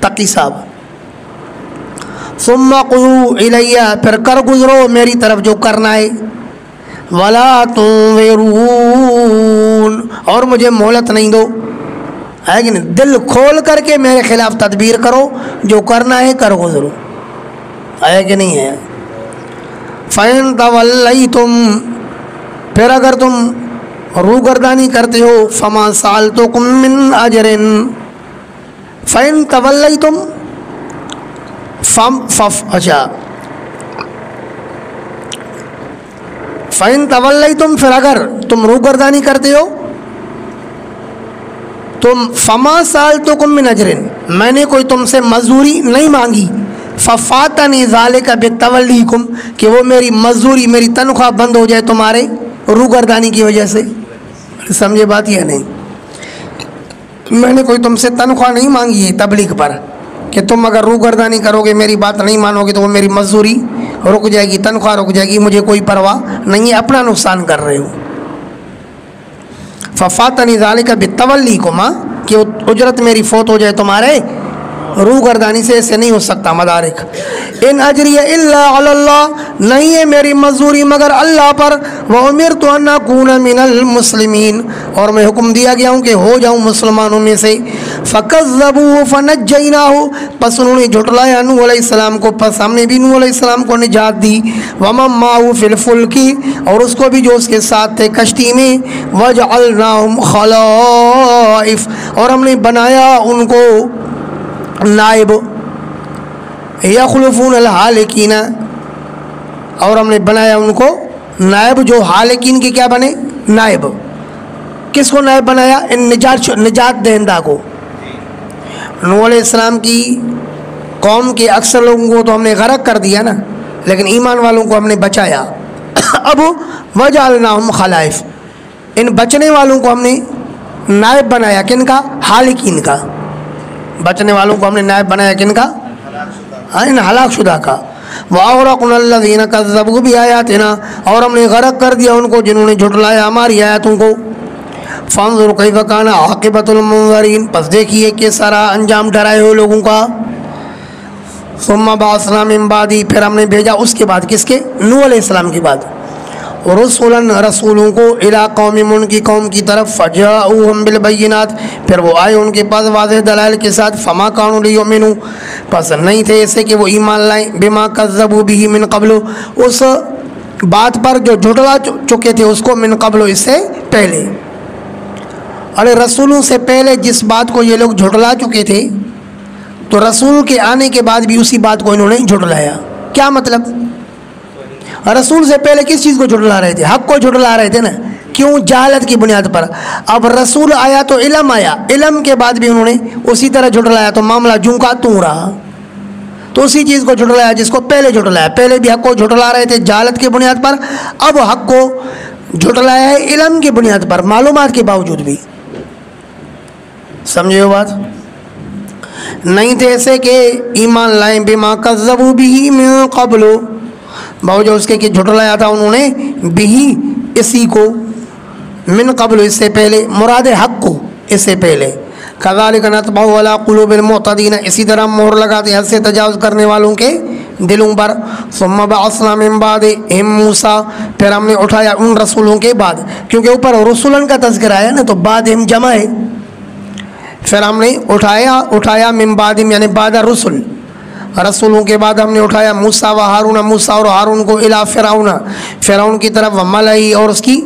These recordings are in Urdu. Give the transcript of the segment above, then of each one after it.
تقی صاحب. ثم قضوا الیہ پھر کر گزرو میری طرف جو کرنا ہے. ولا تنظرون اور مجھے مہلت نہیں دو. ہے کہ نہیں؟ دل کھول کر کے میرے خلاف تدبیر کرو، جو کرنا ہے کر گزرو. ہے کہ نہیں ہے؟ فَإِن تَوَلَّيْتُمْ پھر اگر تم روگردانی کرتے ہو فَمَا سَأَلْتُكُم مِّنْ أَجْرٍ فَإِن تَوَلَّيْتُمْ اچھا فَإِن تَوَلَّيْتُمْ پھر اگر تم روگردانی کرتے ہو تم فَمَا سَأَلْتُكُم مِّنْ أَجْرٍ میں نے کوئی تم سے مزدوری نہیں مانگی. فَفَاتَنِي ذَلِكَ بِتَوَلِّيكُمْ کہ وہ میری مزدوری میری تنخواہ بند ہو جائے تمہارے روگردانی کی وجہ سے. سمجھے بات یہ نہیں؟ میں نے کوئی تم سے تنخواہ نہیں مانگی ہے تبلیغ پر کہ تم اگر روگردانی کرو گے میری بات نہیں مانو گے تو وہ میری مزدوری رک جائے گی، تنخواہ رک جائے گی، مجھے کوئی پرواہ نہیں ہے، اپنا نقصان کر رہے ہو. فَفَاتَنِي ذَلِكَ بِتَوَلِّيكُمْ کہ اجرت میری فوت ہو جائے تمہارے روگردانی سے، ایسے نہیں ہو سکتا. مدارک ان اجری الا علی اللہ نہیں ہے میری مزدوری مگر اللہ پر. وَأُمِرْتُ أَنْ أَكُونَ مِنَ الْمُسْلِمِينَ اور میں حکم دیا گیا ہوں کہ ہو جاؤں مسلمانوں میں سے. فَكَذَّبُوهُ فَنَجَّيْنَاهُ پس انہوں نے جھٹلایا نوح علیہ السلام کو، پس ہم نے بھی نوح علیہ السلام کو نجات دی. وَمَن مَّعَهُ فِي الْفُلْكِ اور اس کو بھی جو اس کے ساتھ تھے کشتی میں. وَجَعَلْنَاهُمْ خَلَائِفَ اور ہم نے بنایا ان کو نائب. یخلفون الحالکین اور ہم نے بنایا ان کو نائب جو حالکین کے کیا بنے؟ نائب. کس کو نائب بنایا؟ ان نجات دہندہ کو. نوح علیہ السلام کی قوم کے اکثر لوگوں کو تو ہم نے غرق کر دیا نا، لیکن ایمان والوں کو ہم نے بچایا. اب وجعلناہم خلائف ان بچنے والوں کو ہم نے نائب بنایا. کن کا؟ حالکین کا. بچنے والوں کو ہم نے نائب بنایا کن کا؟ ان ہلاک شدہ کا. وَأَغْرَقْنَا الَّذِينَ كَذَّبُوا بِآيَاتِنَا اور ہم نے غرق کر دیا ان کو جنہوں نے جھٹلایا ہماری آیاتوں کو. فَانظُرْ كَيْفَ كَانَ عَاقِبَةُ الْمُنذَرِينَ پس دیکھیے کہ سارا انجام ڈرائے ہوئے لوگوں کا. ثُمَّ بَعَثْنَا مِن بَعْدِهِ پھر ہم نے بھیجا اس کے بعد. کس کے؟ نوح علیہ السلام کے بعد. رسولاً رسولوں کو الی قوم ان کی قوم کی طرف. فجاؤہم بالبینات پھر وہ آئے ان کے پاس واضح دلائل کے ساتھ. فما کانوا لیؤمنوا پس نہیں تھے ایسے کہ وہ ایمان لائیں. بما کذبوا به من قبل اس بات پر جو جھٹلا چکے تھے اس کو. من قبل اس سے پہلے. ارے رسولوں سے پہلے جس بات کو یہ لوگ جھٹلا چکے تھے تو رسول کے آنے کے بعد بھی اسی بات کو انہوں نے جھٹلایا. کیا مطلب؟ رسول سے پہلے کس چیز کو جھٹلا رہے تھے؟ حق کو جھٹلا رہے تھے نا. کیوں؟ جہالت کی بنیاد پر. اب رسول آیا تو علم آیا، علم کے بعد بھی انہوں نے اسی طرح جھٹلایا تو معاملہ جوں کا توں رہا. تو اسی چیز کو جھٹلایا جس کو پہلے جھٹلایا. پہلے بھی حق کو جھٹلا رہے تھے جہالت کی بنیاد پر، اب حق کو جھٹلایا ہے علم کی بنیاد پر، معلومات کے باوجود بھی. سمجھے ہو بات؟ نہیں تھے ایسے کہ ایمان لائیں. بما کذبوا به من قبل باوجود اس کے کہ جھٹلایا تھا انہوں نے بھی اسی کو. من قبل اس سے پہلے، مراد حق کو اس سے پہلے. کذالک نطبع علی قلوب المعتدین اسی طرح مہر لگاتے حد سے تجاوز کرنے والوں کے دلوں پر. ثم بعثنا من بعدہم موسیٰ پھر ہم نے اٹھایا ان رسولوں کے بعد، کیونکہ اوپر رسولن کا تذکرہ ہے نا تو بعدہم جمع ہے. پھر ہم نے اٹھایا من بعدہم یعنی بعد رسول رسولوں کے بعد ہم نے اٹھایا. موسیٰ و ہارون موسیٰ اور ہارون کو الی فرعون کی طرف. و ملئی اور اس کی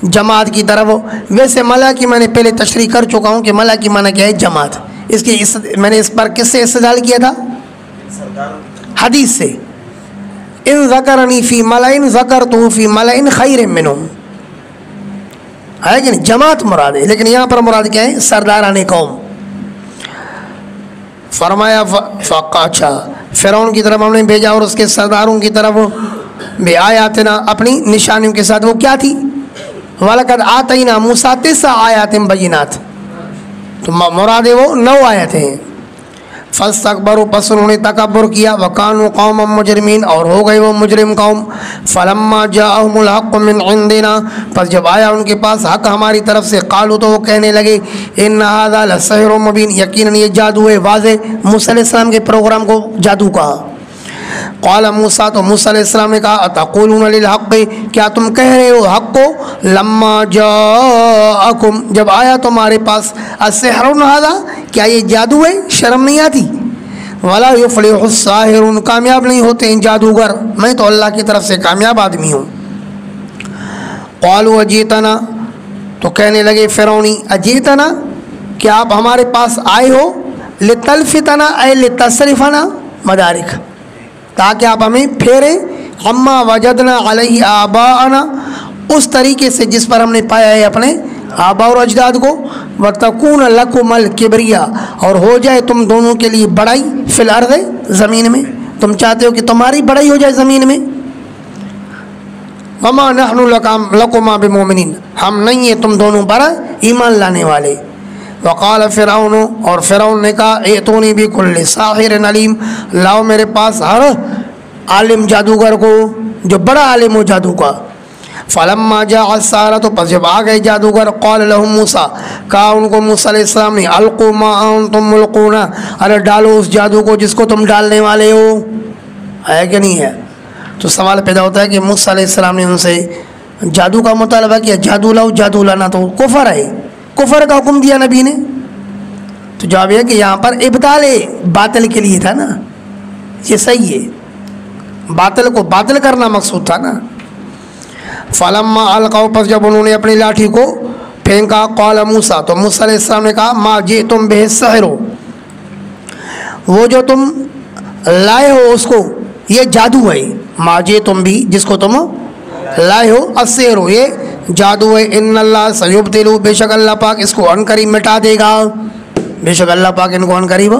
جماعت کی طرف. ویسے ملا کی میں نے پہلے تشریح کر چکا ہوں کہ ملا کی معنی کیا ہے؟ جماعت. اس کی میں نے اس پر کس سے استدلال کیا تھا؟ حدیث سے. ان ذکرنی فی ملئن ذکرتہ فی ملئن خیر منہم ہے کہ نہیں؟ جماعت مراد ہے، لیکن یہاں پر مراد کیا ہے؟ سرداران قوم. فرمایا اچھا فرعون کی طرف ہم نے بھیجا اور اس کے سرداروں کی طرف. بے آیاتنا اپنی نشانیوں کے ساتھ. وہ کیا تھی؟ وَلَقَدْ آتَيْنَا مُوسَىٰ 9 آیَاتٍ بَيِّنَاتٍ تو مراد ہے وہ 9 آیتیں ہیں. فاستکبروا پس انہوں نے تکبر کیا، وکانوا قوما مجرمین اور ہو گئے وہ مجرم قوم۔ فلما جاءہم الحق من عندنا پس جب آیا ان کے پاس حق ہماری طرف سے، قالوا تو وہ کہنے لگے ان ھذا لسحر مبین، یقیناً یہ جادو ہے واضح۔ موسیٰ علیہ السلام کے پروگرام کو جادو کہا۔ قال موسیٰ تو موسیٰ علیہ السلام نے کہا اتقولون للحق، کیا تم کہہ رہے ہو حق کو، لما جاءکم جب آیا تمہارے پاس، السحر ھذا کیا یہ جادو ہے، شرم نہیں آتی، ولا یفلح الساحرون کامیاب نہیں ہوتے ہیں جادوگر، میں تو اللہ کی طرف سے کامیاب آدمی ہوں۔ قالوا اجیتنا تو کہنے لگے فرعونی اجیتنا کیا آپ ہمارے پاس آئے ہو، لتلفتنا اے لتصرفنا مدارک تاکہ آپ ہمیں پھیریں، عما وجدنا علیہ آباءنا اس طریقے سے جس پر ہم نے پایا ہے اپنے آباء اور اجداد کو، وتکون لکم الکبریا اور ہو جائے تم دونوں کے لیے بڑائی، فی الارض زمین میں، تم چاہتے ہو کہ تمہاری بڑائی ہو جائے زمین میں، وما نحن لکما بمؤمنین ہم نہیں ہیں تم دونوں پر ایمان لانے والے۔ وقال فرعون اور فرعون نے کہا ایتونی بکل ساحر علیم لاؤ میرے پاس ہر عالم جادوگر کو جو بڑا عالم ہو جادو کا۔ فلما جاء السحرۃ پس جب آ گئے جادوگر، قال لهم موسیٰ کہا ان کو موسیٰ علیہ السلام نے القوا ما انتم ملقون ارے ڈالو اس جادو کو جس کو تم ڈالنے والے ہو، ہے کہ نہیں ہے؟ تو سوال پیدا ہوتا ہے کہ موسیٰ علیہ السلام نے ان سے جادو کا مطالبہ کیا، جادو لاؤ، جادو لانا تو کفر ہے، کفر کا حکم دیا نبی نے، تو جواب یہ کہ یہاں پر ابطال باطل کے لیے تھا نا، یہ صحیح ہے، باطل کو باطل کرنا مقصود تھا نا۔ فلما القوا پس جب انہوں نے اپنی لاٹھی کو پھینکا، قال موسیٰ تو موسیٰ علیہ السلام نے کہا ما جئتم بہ السحر وہ جو تم لائے ہو اس کو یہ جادو ہے، ما جئتم بھی جس کو تم لائے ہو، السحر یہ جادو ہے، ان اللہ سیبطل بے شک اللہ پاک اس کو عن قریب مٹا دے گا، بے شک اللہ پاک ان کو عن قریب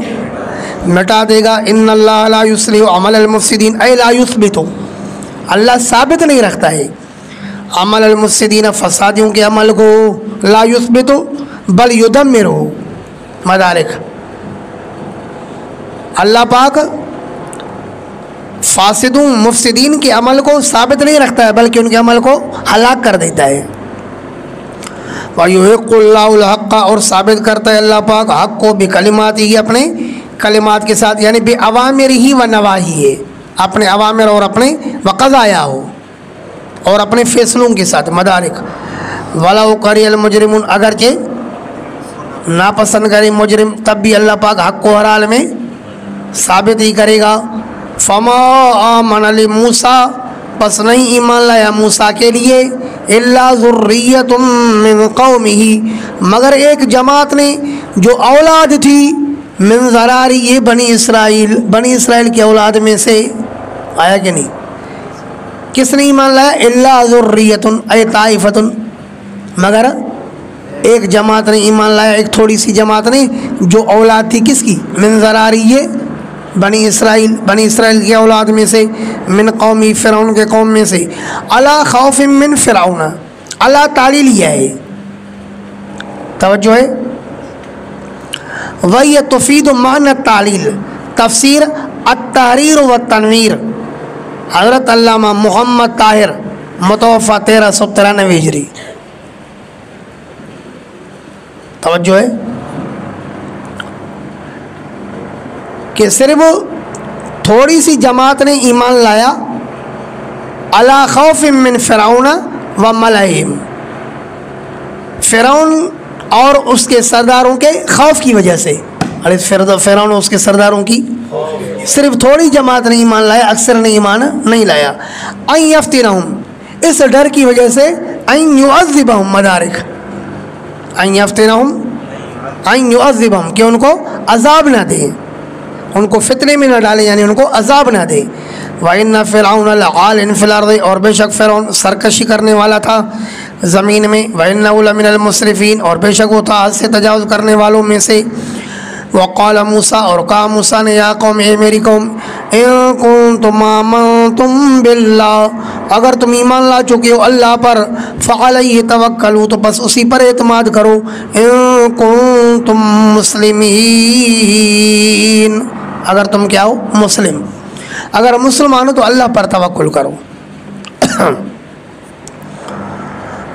مٹا دے گا۔ ان اللہ لا یصلح عمل المفسدین اے لا یثبت اللہ ثابت نہیں رکھتا ہے عمل المفسدین فسادیوں کے عمل کو، لا یثبت بل یدمر مدارک اللہ پاک فاسدوں مفسدین کے عمل کو ثابت نہیں رکھتا ہے بلکہ ان کے عمل کو ہلاک کر دیتا ہے۔ وَيُحِقُّ اللَّهُ الْحَقَّ اور ثابت کرتا ہے اللہ پاک حق کو بکلماتہ اپنے کلمات کے ساتھ، یعنی بے اوامرہ و نواہیہ اپنے اوامر اور اپنے وقضایہ ہو اور اپنے فیصلوں کے ساتھ مدارک۔ وَلَوْ قَرِئَ الْمُجْرِمُونَ اگرچہ ناپسند کرے مجرم تب بھی اللہ پاک حق کو ہر حال میں ثابت ہی کرے گا۔ فما آمن لموسیٰ پس نہیں ایمان لایا موسیٰ کے لیے الا ذریۃ من قومہ مگر ایک جماعت نے جو اولاد تھی من ذراریہ بنی اسرائیل کی اولاد میں سے، آیا کہ نہیں؟ کس نے ایمان لایا؟ الا ذریۃ اے طائفۃ مگر ایک جماعت نے ایمان لایا، ایک تھوڑی سی جماعت نے جو اولاد تھی کس کی؟ من ذراریہ بنی اسرائیل کی اولاد میں سے، من قومی فرعون کے قوم میں سے، علی خوف من فرعون اللہ تعالی لیا ہے، توجہ ہے، وہی تفید معنی التعلیل تفسیر التحریر والتنویر حضرت علامہ محمد طاہر متوفی 1393 ہجری، توجہ ہے کہ صرف تھوڑی سی جماعت نے ایمان لایا علی خوف من فرعون و ملئہم فرعون اور اس کے سرداروں کے خوف کی وجہ سے، فرعون اور اس کے سرداروں کی صرف تھوڑی جماعت نے ایمان لایا، اکثر نے ایمان نہیں لایا، ان یفتنہم اس ڈر کی وجہ سے، ان یعذبہم مدارک ان یفتنہم ان یعذبہم کہ ان کو عذاب نہ دے، ان کو فتنے میں نہ ڈالے یعنی ان کو عذاب نہ دے۔ وَإِنَّ فِرْعَوْنَ لَعَالٍ فِي الْأَرْضِ اور بے شک فرعون سرکشی کرنے والا تھا زمین میں، وَإِنَّهُ لَمِنَ الْمُسْرِفِينَ اور بے شک وہ تھا حد سے تجاوز کرنے والوں میں سے۔ وقال موسیٰ اور کہا موسیٰ نے یا قوم اے میری قوم ان کنتم آمنتم باللہ اگر تم ایمان لا چکے ہو اللہ پر فعلیہ توکلوا تو بس اسی پر اعتماد کرو ان کنتم مسلمین اگر تم کیا ہو مسلم اگر مسلمان ہو تو اللہ پر توکل کرو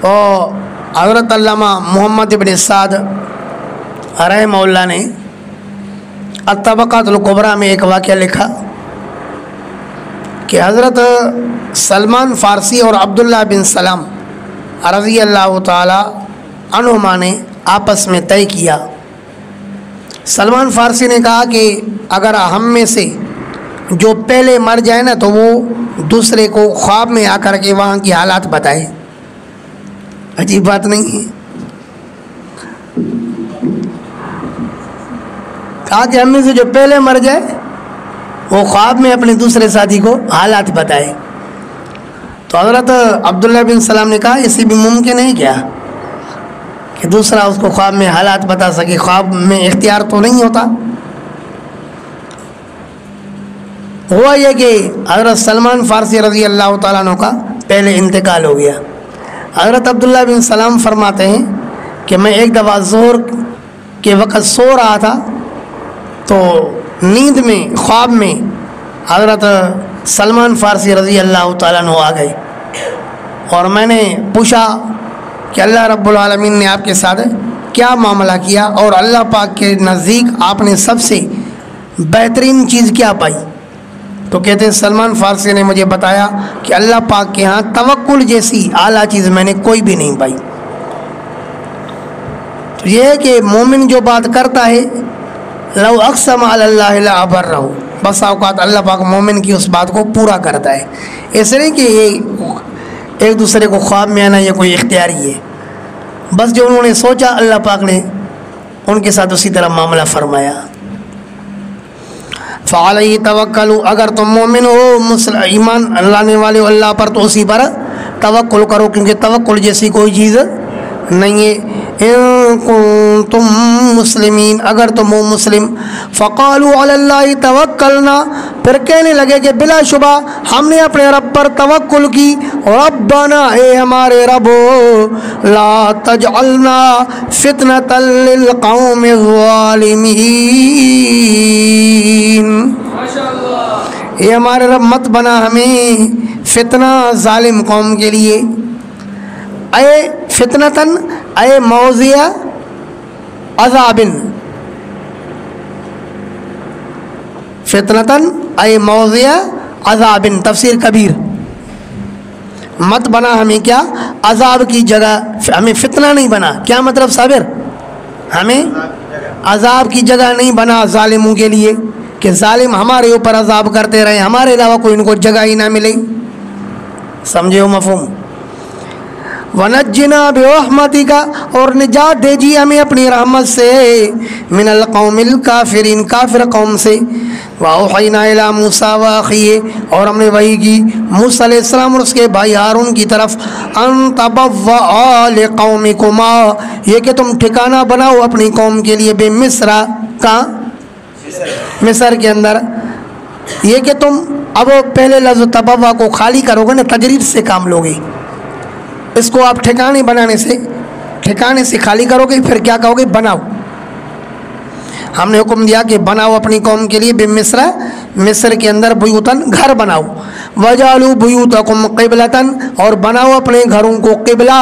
اور حضرت علامہ محمد ابن سعد رحمہ اللہ نے الطبقات الکبریٰ میں ایک واقعہ لکھا کہ حضرت سلمان فارسی اور عبداللہ بن سلام رضی اللہ تعالی عنہما نے آپس میں طے کیا. سلمان فارسی نے کہا کہ اگر ہم میں سے جو پہلے مر جائے نا تو وہ دوسرے کو خواب میں آ کر کے وہاں کی حالات بتائے. عجیب بات نہیں ہے؟ کہا کہ ہم میں سے جو پہلے مر جائے وہ خواب میں اپنے دوسرے ساتھی کو حالات بتائے. تو حضرت عبداللہ بن سلام نے کہا اسے بھی ممکن ہے کیا کہ دوسرا اس کو خواب میں حالات بتا سکے؟ خواب میں اختیار تو نہیں ہوتا. ہوا یہ کہ حضرت سلمان فارسی رضی اللہ تعالیٰ عنہ کا پہلے انتقال ہو گیا. حضرت عبداللہ بن سلام فرماتے ہیں کہ میں ایک دفعہ ظہر کے وقت سو رہا تھا تو نیند میں خواب میں حضرت سلمان فارسی رضی اللہ تعالیٰ عنہ آ گئے اور میں نے پوچھا کہ اللہ رب العالمین نے آپ کے ساتھ کیا معاملہ کیا اور اللہ پاک کے نزدیک آپ نے سب سے بہترین چیز کیا پائی؟ تو کہتے ہیں سلمان فارسی نے مجھے بتایا کہ اللہ پاک کے ہاں توکل جیسی اعلیٰ چیز میں نے کوئی بھی نہیں پائی. تو یہ ہے کہ مومن جو بات کرتا ہے لو اقسم علی اللہ لابرہ، بس اوقات اللہ پاک مومن کی اس بات کو پورا کرتا ہے. ایسے نہیں کہ یہ ایک دوسرے کو خواب میں آنا یہ کوئی اختیاری ہے، بس جو انہوں نے سوچا اللہ پاک نے ان کے ساتھ اسی طرح معاملہ فرمایا. فعلیہ توکلوا اگر تم مومن ہو ایمان لانے والے ہو اللہ پر تو اسی پر توکل کرو کیونکہ توکل جیسی کوئی چیز نہیں ہے. ان کنتم مسلمین اگر تم ہو مسلم. فقالوا علی اللہ توکلنا پھر کہنے لگے کہ بلا شبہ ہم نے اپنے رب پر توکل کی. ربنا اے ہمارے رب لا تجعلنا فتنة للقوم الظالمین، اے ہمارے رب مت بنا ہمیں فتنہ ظالم قوم کے لیے. اے فتنتن اے موضع عذابن، فتنتن اے موضع عذابن تفسیر کبیر. مت بنا ہمیں کیا عذاب کی جگہ، ہمیں فتنہ نہیں بنا. کیا مطلب صابر؟ ہمیں عذاب کی جگہ نہیں بنا ظالموں کے لیے کہ ظالم ہمارے اوپر عذاب کرتے رہے ہمارے علاوہ کوئی ان کو جگہ ہی نہ ملے. سمجھے ہو مفہوم؟ وَنَجِّنَا بِرَحْمَتِكَ اور نجات دیجیے ہمیں اپنی رحمت سے من القوم الکافرین کافر قوم سے. وَأَوْحَيْنَا إِلَىٰ مُوسَىٰ وَأَخِيهِ اور ہم نے وحی کی موسیٰ علیہ السلام اور اس کے بھائی ہارون کی طرف أَن تَبَوَّآ لِقَوْمِكُمَا یہ کہ تم ٹھکانہ بناؤ اپنی قوم کے لیے بے مصر کا مصر کے اندر. یہ کہ تم اب پہلے لفظ تبوا کو خالی کرو گے نا تجرید سے کام لوگے، اس کو آپ ٹھکانے بنانے سے ٹھکانے سے خالی کرو گے پھر کیا کہو گے بناؤ. ہم نے حکم دیا کہ بناؤ اپنی قوم کے لیے بے مصر مصر کے اندر بیوتن گھر بناؤ. وجعلوا بیوتکم قبلتن اور بناؤ اپنے گھروں کو قبلہ.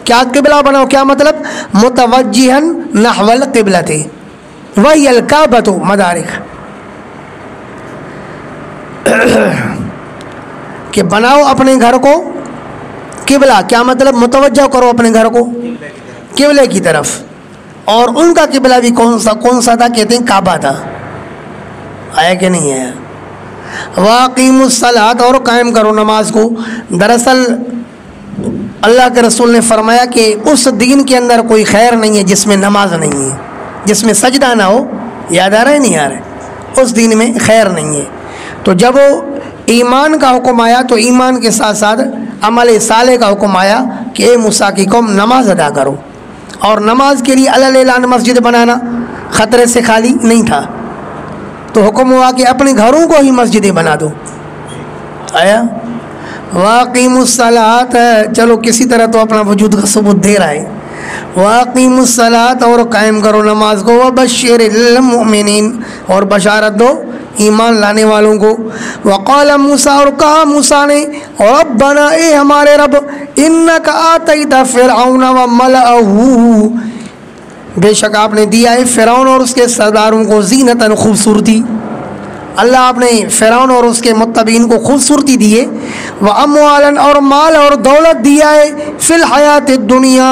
کیا قبلہ بناؤ؟ کیا مطلب؟ متوجہن نحو القبلۃ وہی الکعبۃ مدارک کہ بناؤ اپنے گھر کو قبلہ. کیا مطلب؟ متوجہ کرو اپنے گھر کو قبلے کی طرف. اور ان کا قبلہ بھی کون سا تھا؟ کہتے ہیں کعبہ تھا. آیا کہ نہیں ہے؟ واقیموا الصلاۃ اور قائم کرو نماز کو. دراصل اللہ کے رسول نے فرمایا کہ اس دین کے اندر کوئی خیر نہیں ہے جس میں نماز نہیں ہے، جس میں سجدہ نہ ہو. یاد آ رہا ہے نہیں آ رہا ہے؟ اس دین میں خیر نہیں ہے. تو جب ایمان کا حکم آیا تو ایمان کے ساتھ ساتھ عمل صالح کا حکم آیا کہ اے موسیٰ کی قوم نماز ادا کرو. اور نماز کے لیے علی الاعلان مسجد بنانا خطرے سے خالی نہیں تھا، تو حکم ہوا کہ اپنے گھروں کو ہی مسجدیں بنا دو. آیا واقیموا الصلاۃ، چلو کسی طرح تو اپنا وجود کا ثبوت دے رہا ہے. واقیموا الصلاۃ، اور قائم کرو نماز کو. وبشر المؤمنین، اور بشارت دو ایمان لانے والوں کو. وقال موسیٰ، اور کہا موسیٰ نے ربنا، اے ہمارے رب، انک آتیت فرعون وملأہ، بے شک آپ نے دیا ہے فرعون اور اس کے سرداروں کو زینتاً خوبصورتی. اللہ آپ نے فرعون اور اس کے متبعین کو خوبصورتی دیے. واموالاً، اور مال اور دولت دیا ہے فی الحیات الدنیا،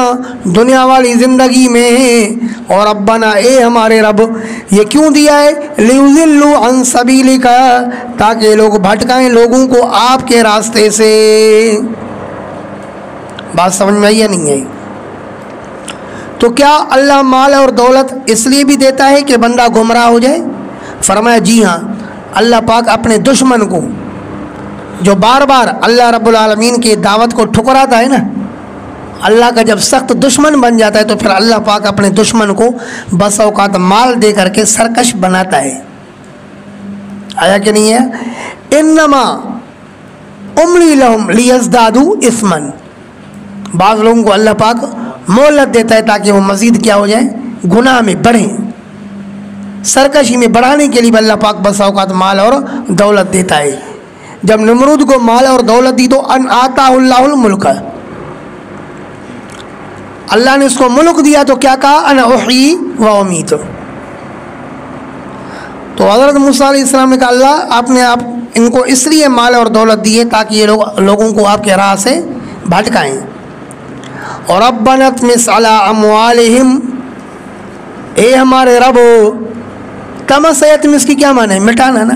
دنیا والی زندگی میں. اور ربنا، اے ہمارے رب، یہ کیوں دیا ہے؟ لیضلوا عن سبیلک، تاکہ لوگ بھٹکائیں لوگوں کو آپ کے راستے سے. بات سمجھ میں آئی یا نہیں آئی؟ تو کیا اللہ مال اور دولت اس لیے بھی دیتا ہے کہ بندہ گمراہ ہو جائے؟ فرمایا جی ہاں. اللہ پاک اپنے دشمن کو، جو بار بار اللہ رب العالمین کی دعوت کو ٹھکراتا ہے نا، اللہ کا جب سخت دشمن بن جاتا ہے تو پھر اللہ پاک اپنے دشمن کو بس اوقات مال دے کر کے سرکش بناتا ہے. آیا کہ نہیں ہے؟ انما املی لہم لیزدادوا اثما، بعض لوگوں کو اللہ پاک مہلت دیتا ہے تاکہ وہ مزید کیا ہو جائیں؟ گناہ میں بڑھیں. سرکشی میں بڑھانے کے لیے بھی اللہ پاک بس اوقات مال اور دولت دیتا ہے. جب نمرود کو مال اور دولت دی تو ان آتا اللہ الملک، اللہ نے اس کو ملک دیا تو کیا کہا؟ انا احیی و امیت. تو حضرت موسیٰ علیہ السلام نے کہا اللہ آپ نے ان کو اس لیے مال اور دولت دی ہے تاکہ یہ لوگوں کو آپ کے راہ سے بھٹکائیں. اور ربنا اطمس علی اموالہم، اے ہمارے رب، تمس یتمس کی کیا معنی ہے؟ مٹانا نا.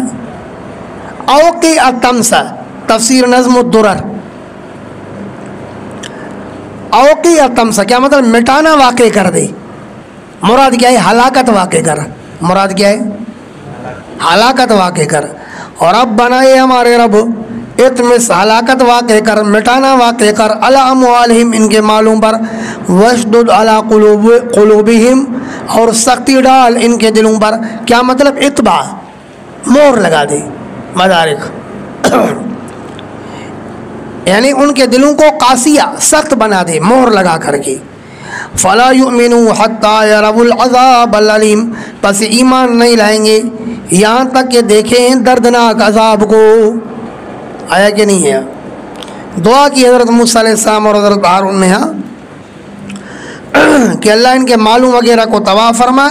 اوقی التمسا، تفسیر نظم الدرر. اوقی التمسا کیا مطلب؟ مٹانا واقع کر دے. مراد کیا ہے؟ ہلاکت واقع کر. مراد کیا ہے؟ ہلاکت واقع کر. اور اب بنائے ہمارے رب، اتمس، ہلاکت واقع کر، مٹانا واقع کر، علی اموالہم، ان کے مالوں پر، وشدد علی قلوبہم، اور سختی ڈال ان کے دلوں پر. کیا مطلب؟ اتباع، مہر لگا دے. مدارک یعنی ان کے دلوں کو قاسیہ، سخت بنا دے، مہر لگا کر کے. فلا یؤمنوا حتی یروا العذاب العلیم، پس ایمان نہیں لائیں گے یہاں تک کہ دیکھیں دردناک عذاب کو. آیا کہ نہیں ہے؟ دعا کی حضرت موسیٰ علیہ السلام اور حضرت ہارون نے کہ اللہ ان کے معلوم وغیرہ کو تباہ فرما،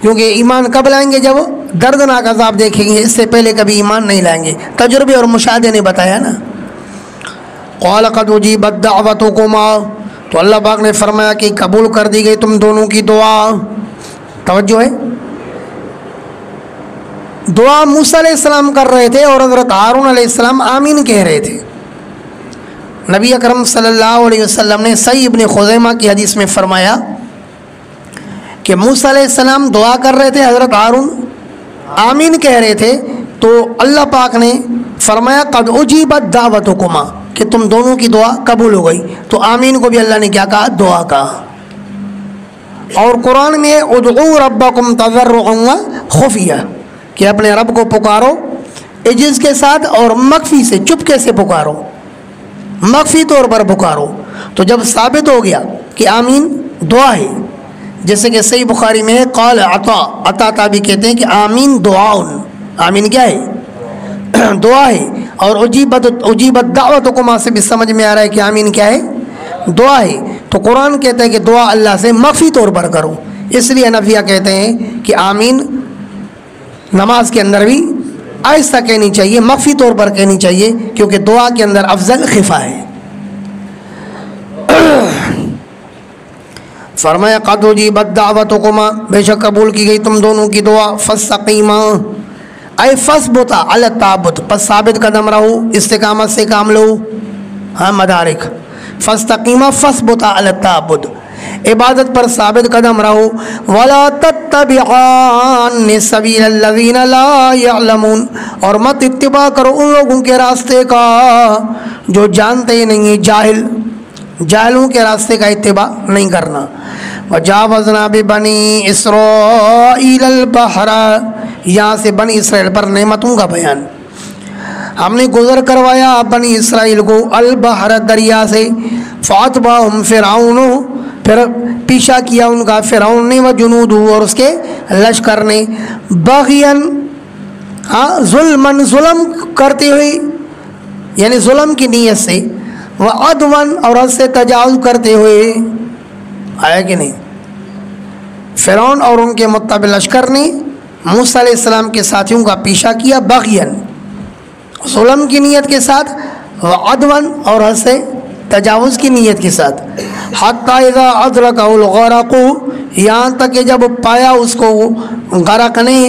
کیونکہ ایمان کب لائیں گے؟ جب دردناک عذاب دیکھیں گے. اس سے پہلے کبھی ایمان نہیں لائیں گے. تجربے اور مشاہدے نے بتایا نا. قال قد اجیبت دعوتکما، تو اللہ پاک نے فرمایا کہ قبول کر دی گئی تم دونوں کی دعا. توجہ ہے، دعا موسیٰ علیہ السلام کر رہے تھے اور حضرت ہارون علیہ السلام آمین کہہ رہے تھے. نبی اکرم صلی اللہ علیہ وسلم نے صحیح ابن خزیمہ کی حدیث میں فرمایا کہ موسیٰ علیہ السلام دعا کر رہے تھے، حضرت ہارون آمین کہہ رہے تھے. تو اللہ پاک نے فرمایا قد اجیبت دعوتکما، کہ تم دونوں کی دعا قبول ہو گئی. تو آمین کو بھی اللہ نے کیا کہا؟ دعا کہا. اور قرآن میں ادعوا ربکم تضرعا وخفیہ، کہ اپنے رب کو پکارو عجز کے ساتھ اور مخفی سے، چپکے سے پکارو، مخفی طور پر پکارو. تو جب ثابت ہو گیا کہ آمین دعا ہے، جیسے کہ صحیح بخاری میں ہے قال عطا تابی کہتے ہیں کہ آمین دعاؤن، آمین کیا ہے؟ دعا ہے. اور اجیبت دعوتکما سے بھی سمجھ میں آ رہا ہے کہ آمین کیا ہے؟ دعا ہے. تو قرآن کہتا ہے کہ دعا اللہ سے مخفی طور پر کرو. اس لیے حنفیہ کہتے ہیں کہ آمین نماز کے اندر بھی آہستہ کہنی چاہیے، مخفی طور پر کہنی چاہیے، کیونکہ دعا کے اندر افضل خفا ہے. فرمایا قد اجیبت دعوتکما، بے شک قبول کی گئی تم دونوں کی دعا. فاستقیما اے فثبتا علی التعبد، پس ثابت قدم رہو، استقامت سے کام لو. ہاں مدارک، فاستقیما فثبتا علی التعبد، عبادت پر ثابت قدم رہو. ولا تتبعان سبیل الذین لا یعلمون، اور مت اتباع کرو ان لوگوں کے راستے کا جو جانتے نہیں ہیں، جاہلوں کے راستے کا اتباع نہیں کرنا. وجاوزنا ببنی اسرائیل البحر، یہاں سے بنی اسرائیل پر نعمتوں کا بیان. ہم نے گزر کروایا بنی اسرائیل کو البحر دریا سے، فاتبعہم فرعون، پھر پیچھا کیا ان کا فرعون نے، وجنودہ اور اس کے لشکر نے، بغین ظلمن ظلم کرتے ہوئے یعنی ظلم کی نیت سے، وعدون اور حد سے تجاوز کرتے ہوئے، آیا کہ نہیں؟ فرعون اور ان کے متبع لشکر نے موسیٰ علیہ السلام کے ساتھیوں کا پیچھا کیا بغین ظلم کی نیت کے ساتھ، وعدون اور حد سے تجاوز کی نیت کے ساتھ، حتی اذا ادرکہ الغرق، یہاں تک کہ جب پایا اس کو غرق نے،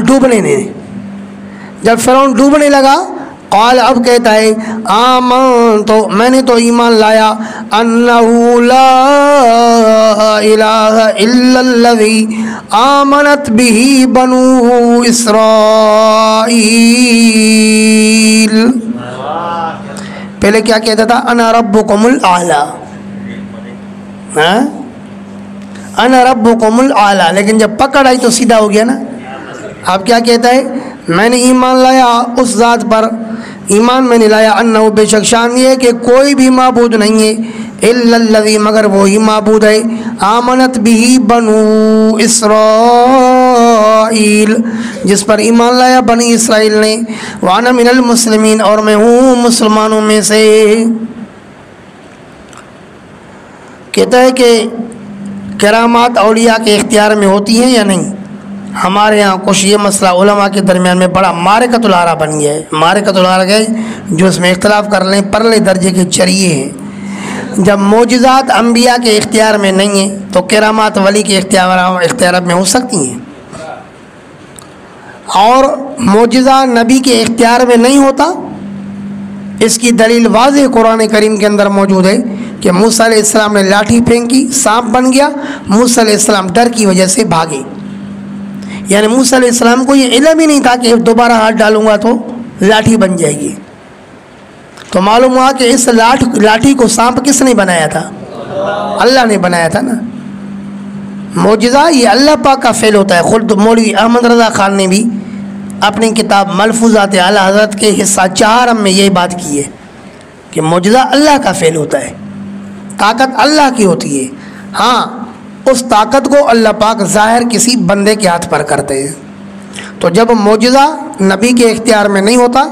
ڈوبنے نے، جب فرعون ڈوبنے لگا، قال اب کہتا ہے آمنت میں نے تو ایمان لایا انہ لا الہ الا الذی آمنت بہ بنو اسرائیل۔ پہلے کیا کہتا تھا؟ انا ربکم الاعلی، انا ربکم الاعلی، لیکن جب پکڑ آئی تو سیدھا ہو گیا نا۔ اب کیا کہتا ہے؟ میں نے ایمان لایا اس ذات پر، ایمان میں نے لایا انہ بے شک شان یہ ہے کہ کوئی بھی معبود نہیں ہے الا الذی مگر وہی معبود ہے آمنت بہ بنو اسرائیل جس پر ایمان لایا بنی اسرائیل نے، وانا من المسلمین اور میں ہوں مسلمانوں میں سے۔ کہتا ہے کہ کرامات اولیاء کے اختیار میں ہوتی ہیں یا نہیں؟ ہمارے ہاں کچھ یہ مسئلہ علماء کے درمیان میں بڑا معرکۃ الآراء بن گیا ہے۔ معرکۃ الآراء ہے جو اس میں اختلاف کر لیں پرلے درجے کے چریے ہیں۔ جب معجزات انبیاء کے اختیار میں نہیں ہیں تو کرامات ولی کے اختیار میں ہو سکتی ہیں، اور معجزہ نبی کے اختیار میں نہیں ہوتا۔ اس کی دلیل واضح قرآن کریم کے اندر موجود ہے کہ موسیٰ علیہ السلام نے لاٹھی پھینکی، سانپ بن گیا، موسیٰ علیہ السلام ڈر کی وجہ سے بھاگے۔ یعنی موسیٰ علیہ السلام کو یہ علم ہی نہیں تھا کہ دوبارہ ہاتھ ڈالوں گا تو لاٹھی بن جائے گی۔ تو معلوم ہوا کہ اس لاٹھی کو سانپ کس نے بنایا تھا؟ اللہ نے بنایا تھا نا۔ معجزہ یہ اللہ پاک کا فعل ہوتا ہے۔ خود مولوی احمد رضا خان نے بھی اپنی کتاب ملفوظات اعلیٰ حضرت کے حصہ 4 میں یہی بات کی ہے کہ معجزہ اللہ کا فعل ہوتا ہے، طاقت اللہ کی ہوتی ہے۔ ہاں اس طاقت کو اللہ پاک ظاہر کسی بندے کے ہاتھ پر کرتے ہیں۔ تو جب معجزہ نبی کے اختیار میں نہیں ہوتا،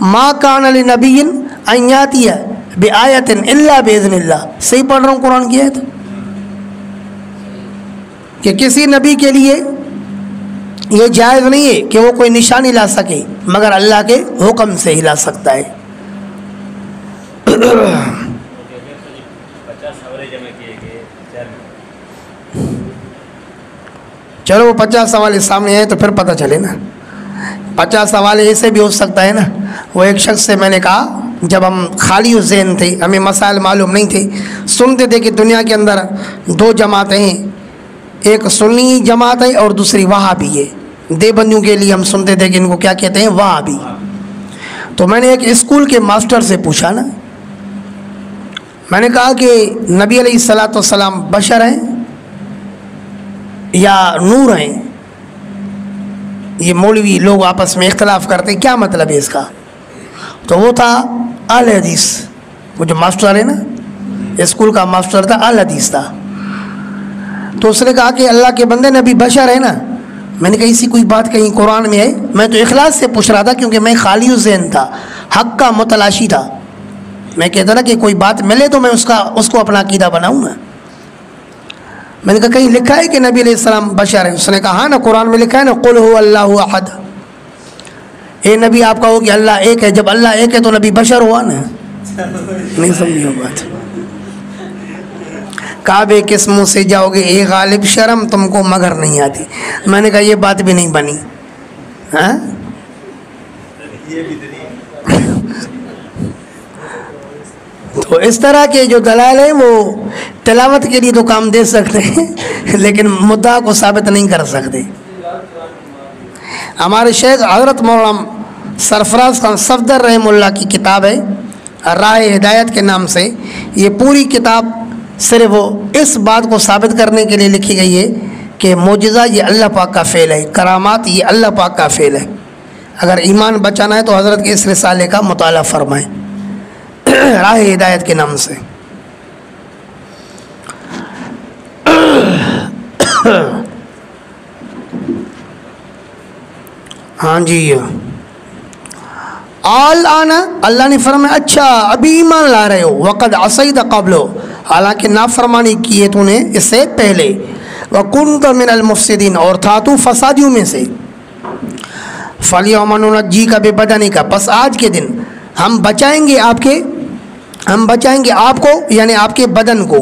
ما کان لنبی ان یاتی بآیۃ الا باذن اللہ، صحیح پڑھ رہا ہوں قرآن کی آیت، کہ کسی نبی کے لیے یہ جائز نہیں ہے کہ وہ کوئی نشانی لا سکے مگر اللہ کے حکم سے ہی لا سکتا ہے۔ چلو وہ 50 سوال سامنے آئے تو پھر پتہ چلے نا۔ 50 سوال ایسے بھی ہو سکتا ہے نا۔ وہ ایک شخص سے میں نے کہا جب ہم خالی ذہن تھے، ہمیں مسائل معلوم نہیں تھے، سنتے تھے کہ دنیا کے اندر 2 جماعتیں ہیں، ایک سنی جماعت ہے اور دوسری وہابی ہے۔ دیوبندیوں کے لیے ہم سنتے تھے کہ ان کو کیا کہتے ہیں؟ وہابی۔ تو میں نے ایک اسکول کے ماسٹر سے پوچھا نا، میں نے کہا کہ نبی علیہ الصلاۃ والسلام بشر ہیں یا نور ہیں؟ یہ مولوی لوگ آپس میں اختلاف کرتے ہیں، کیا مطلب ہے اس کا؟ تو وہ تھا اہل حدیث، وہ جو ماسٹر ہے نا اسکول کا ماسٹر تھا، اہل حدیث تھا۔ تو اس نے کہا کہ اللہ کے بندے نبی بشر ہے نا۔ میں نے کہا اسی کوئی بات کہیں قرآن میں ہے؟ میں تو اخلاص سے پوچھ رہا تھا کیونکہ میں خالی ذہن تھا، حق کا متلاشی تھا۔ میں کہتا نا کہ کوئی بات ملے تو میں اس کو اپنا عقیدہ بناؤں گا۔ میں نے کہا کہیں لکھا ہے کہ نبی علیہ السلام بشر ہے؟ اس نے کہا ہاں نا، قرآن میں لکھا ہے نا، قل هو اللہ احد، اے نبی آپ کہو کہ اللہ ایک ہے۔ جب اللہ ایک ہے تو نبی بشر ہوا نا؟ نہیں سمجھی وہ بات۔ کعبے کس منہ سے جاؤ گے اے غالب، شرم تم کو مگر نہیں آتی۔ میں نے کہا یہ بات بھی نہیں بنی۔ ہاں تو اس طرح کے جو دلائل ہیں وہ تلاوت کے لیے تو کام دے سکتے ہیں لیکن مدعا کو ثابت نہیں کر سکتے۔ ہمارے شیخ حضرت مولانا سرفراز خان صفدر رحمہ اللہ کی کتاب ہے راہ ہدایت کے نام سے، یہ پوری کتاب صرف وہ اس بات کو ثابت کرنے کے لیے لکھی گئی ہے کہ معجزہ یہ اللہ پاک کا فعل ہے، کرامات یہ اللہ پاک کا فعل ہے۔ اگر ایمان بچانا ہے تو حضرت کے اس رسالے کا مطالعہ فرمائیں راہ ہدایت کے نام سے۔ ہاں جی، آل آنا اللہ نے فرمایا اچھا ابھی ایمان لا رہے ہو، وقد عصیت قبل، حالانکہ نافرمانی کی ہے تو نے اس سے پہلے، وکنت من المفسدین، اور تھا تو فسادیوں میں سے، فالیوم ننجیک ببدنک، پس آج کے دن ہم بچائیں گے آپ کو یعنی آپ کے بدن کو،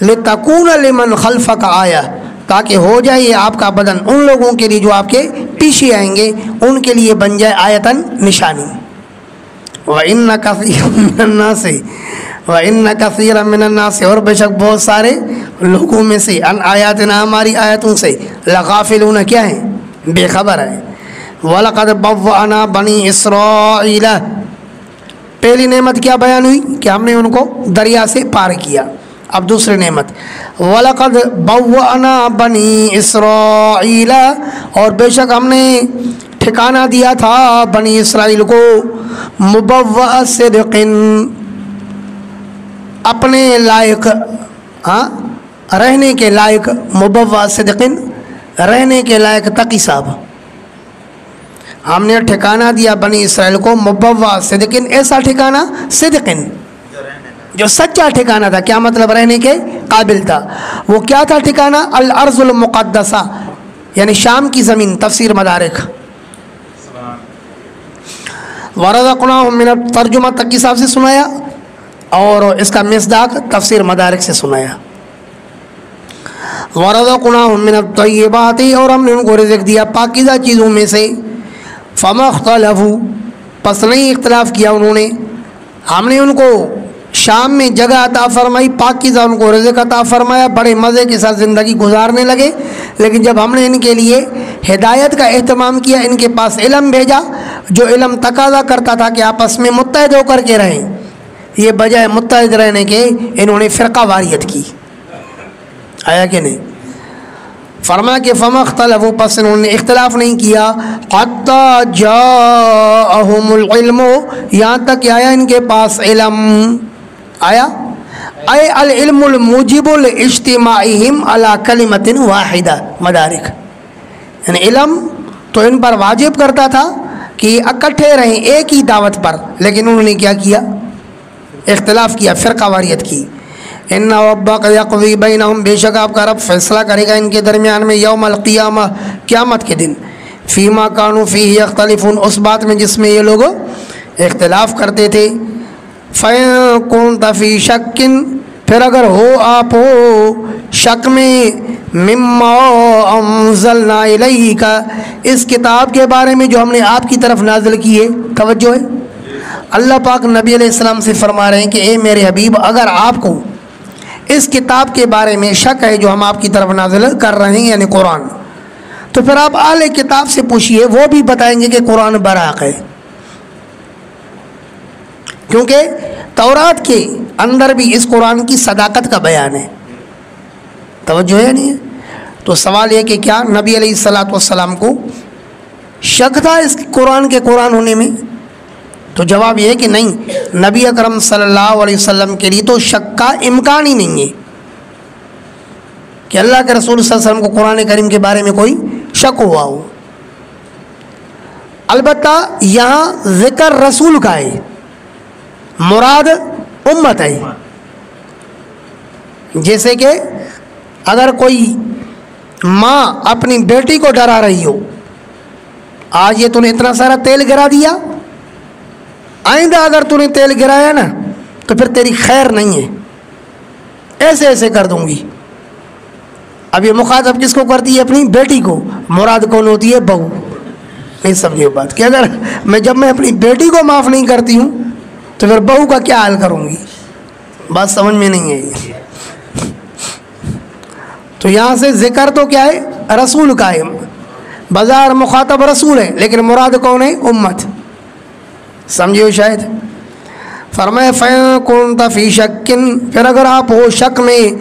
لتکون لمن خلفک آیہ، تاکہ ہو جائے یہ آپ کا بدن ان لوگوں کے لیے جو آپ کے پیچھے آئیں گے، ان کے لیے بن جائے آیتن نشانی۔ وَإِنَّ كَثِيرًا مِّنَ النَّاسِ، اور بے شک بہت سارے لوگوں میں سے، ان آیاتنا ہماری آیتوں سے، لغافلون کیا ہیں، بے خبر ہے۔ وَلَقَدْ بَوَّأْنَا بَنِي إِسْرَائِيلَ، پہلی نعمت کیا بیان ہوئی کہ ہم نے ان کو دریا سے پار کیا۔ اب دوسری نعمت، وَلَقَدْ بَوَّأْنَا بَنِي إِسْرَائِيلَ، اور بے شک ہم نے ٹھکانہ دیا تھا بنی اسرائیل کو، مبوّأ صدق، اپنے لائق، رہنے کے لائق، مبوّأ صدق، رہنے کے لائق تقی صاحب، ہم نے ٹھکانہ دیا بنی اسرائیل کو مبوّأ صدق، ایسا ٹھکانہ صدق جو سچا ٹھکانہ تھا۔ کیا مطلب رہنے کے قابل تھا؟ وہ کیا تھا ٹھکانہ؟ الارض المقدسہ، یعنی شام کی زمین، تفسیر مدارک۔ ورزقناہم من ترجمہ تقی صاحب سے سنایا، اور اس کا مصداق تفسیر مدارک سے سنایا۔ ورزقناہم من الطیبات، اور ہم نے ان کو رزق دیا پاکیزہ چیزوں میں سے، فما اختلفوا، پس نہیں اختلاف کیا انہوں نے، ہم نے ان کو شام میں جگہ عطا فرمائی، پاکیزہ ان کو رزق عطا فرمایا، بڑے مزے کے ساتھ زندگی گزارنے لگے، لیکن جب ہم نے ان کے لیے ہدایت کا اہتمام کیا، ان کے پاس علم بھیجا جو علم تقاضا کرتا تھا کہ آپس میں متحد ہو کر کے رہیں، یہ بجائے متحد رہنے کے انہوں نے فرقہ واریت کی، آیا کہ نہیں؟ فرمایا کہ فما اختلفوا، پس انہوں نے اختلاف نہیں کیا، حتی جاءہم العلم، یہاں تک کہ آیا ان کے پاس علم، آیا اے العلم الموجب لاجتماعہم علی کلمۃ واحدہ، مدارک، یعنی علم تو ان پر واجب کرتا تھا کہ اکٹھے رہیں ایک ہی دعوت پر، لیکن انہوں نے کیا کیا؟ اختلاف کیا، فرقہ واریت کی۔ ان ربک یقضی بینہم، بے شک آپ کا رب فیصلہ کرے گا ان کے درمیان میں، یوم القیامہ، قیامت کے دن، فیما کانوا فیہ یختلفون، اس بات میں جس میں یہ لوگ اختلاف کرتے تھے۔ فَإِن كُنتَ فِي شَكٍّ، پھر اگر ہو آپ ہو شک میں، مما انزلنا الیک، اس کتاب کے بارے میں جو ہم نے آپ کی طرف نازل کی ہے، توجہ ہے، اللہ پاک نبی علیہ السلام سے فرما رہے ہیں کہ اے میرے حبیب، اگر آپ کو اس کتاب کے بارے میں شک ہے جو ہم آپ کی طرف نازل کر رہے ہیں یعنی قرآن، تو پھر آپ اہل کتاب سے پوچھئے، وہ بھی بتائیں گے کہ قرآن برحق ہے، کیونکہ تورات کے اندر بھی اس قرآن کی صداقت کا بیان ہے، توجہ ہے نہیں ہے؟ تو سوال یہ کہ کیا نبی علیہ السلام کو شک تھا اس قرآن کے قرآن ہونے میں؟ تو جواب یہ ہے کہ نہیں، نبی اکرم صلی اللہ علیہ وسلم کے لیے تو شک کا امکان ہی نہیں ہے کہ اللہ کے رسول صلی اللہ علیہ وسلم کو قرآن کریم کے بارے میں کوئی شک ہوا ہو۔ البتہ یہاں ذکر رسول کا ہے، مراد امت ہے، جیسے کہ اگر کوئی ماں اپنی بیٹی کو ڈرا رہی ہو، آج یہ تو نے اتنا سارا تیل گرا دیا، آئندہ اگر تو نے تیل گرایا نا تو پھر تیری خیر نہیں ہے، ایسے ایسے کر دوں گی۔ اب یہ مخاطب کس کو کرتی ہے؟ اپنی بیٹی کو، مراد کون ہوتی ہے؟ بہو۔ نہیں سمجھے بات کہ اگر جب میں اپنی بیٹی کو معاف نہیں کرتی ہوں تو پھر بہو کا کیا حال کروں گی؟ بات سمجھ میں نہیں ہے۔ تو یہاں سے ذکر تو کیا ہے؟ رسول کا ہے، بظاہر مخاطب رسول ہے لیکن مراد کون ہے؟ امت، سمجھے ہو شاید؟ فرمائے فَإِن كُنتَ فِي شَكٍّ، پھر اگر آپ ہو شک میں،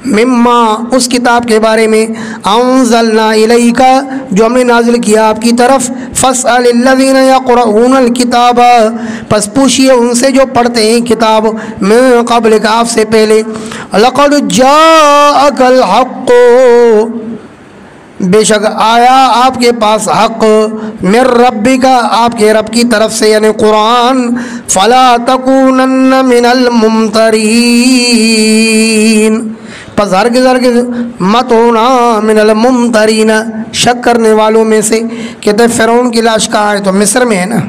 مما اس کتاب کے بارے میں، انزلنا الیک جو ہم نے نازل کیا آپ کی طرف، فَاسْأَلِ الَّذِينَ يَقْرَؤُونَ الْكِتَابَ، پس پوچھئے ان سے جو پڑھتے ہیں کتاب، مِن قَبْلِكَ آپ سے پہلے، لَقَدْ جَاءَكَ الْحَقُّ بے شک آیا آپ کے پاس حق، من ربک آپ کے رب کی طرف سے یعنی قرآن، فلا تکونن من الممترین پس ہرگز ہرگز مت ہونا من الممترین شک کرنے والوں میں سے۔ کہتے ہیں فرعون کی لاش کہاں ہے؟ تو مصر میں ہے نا۔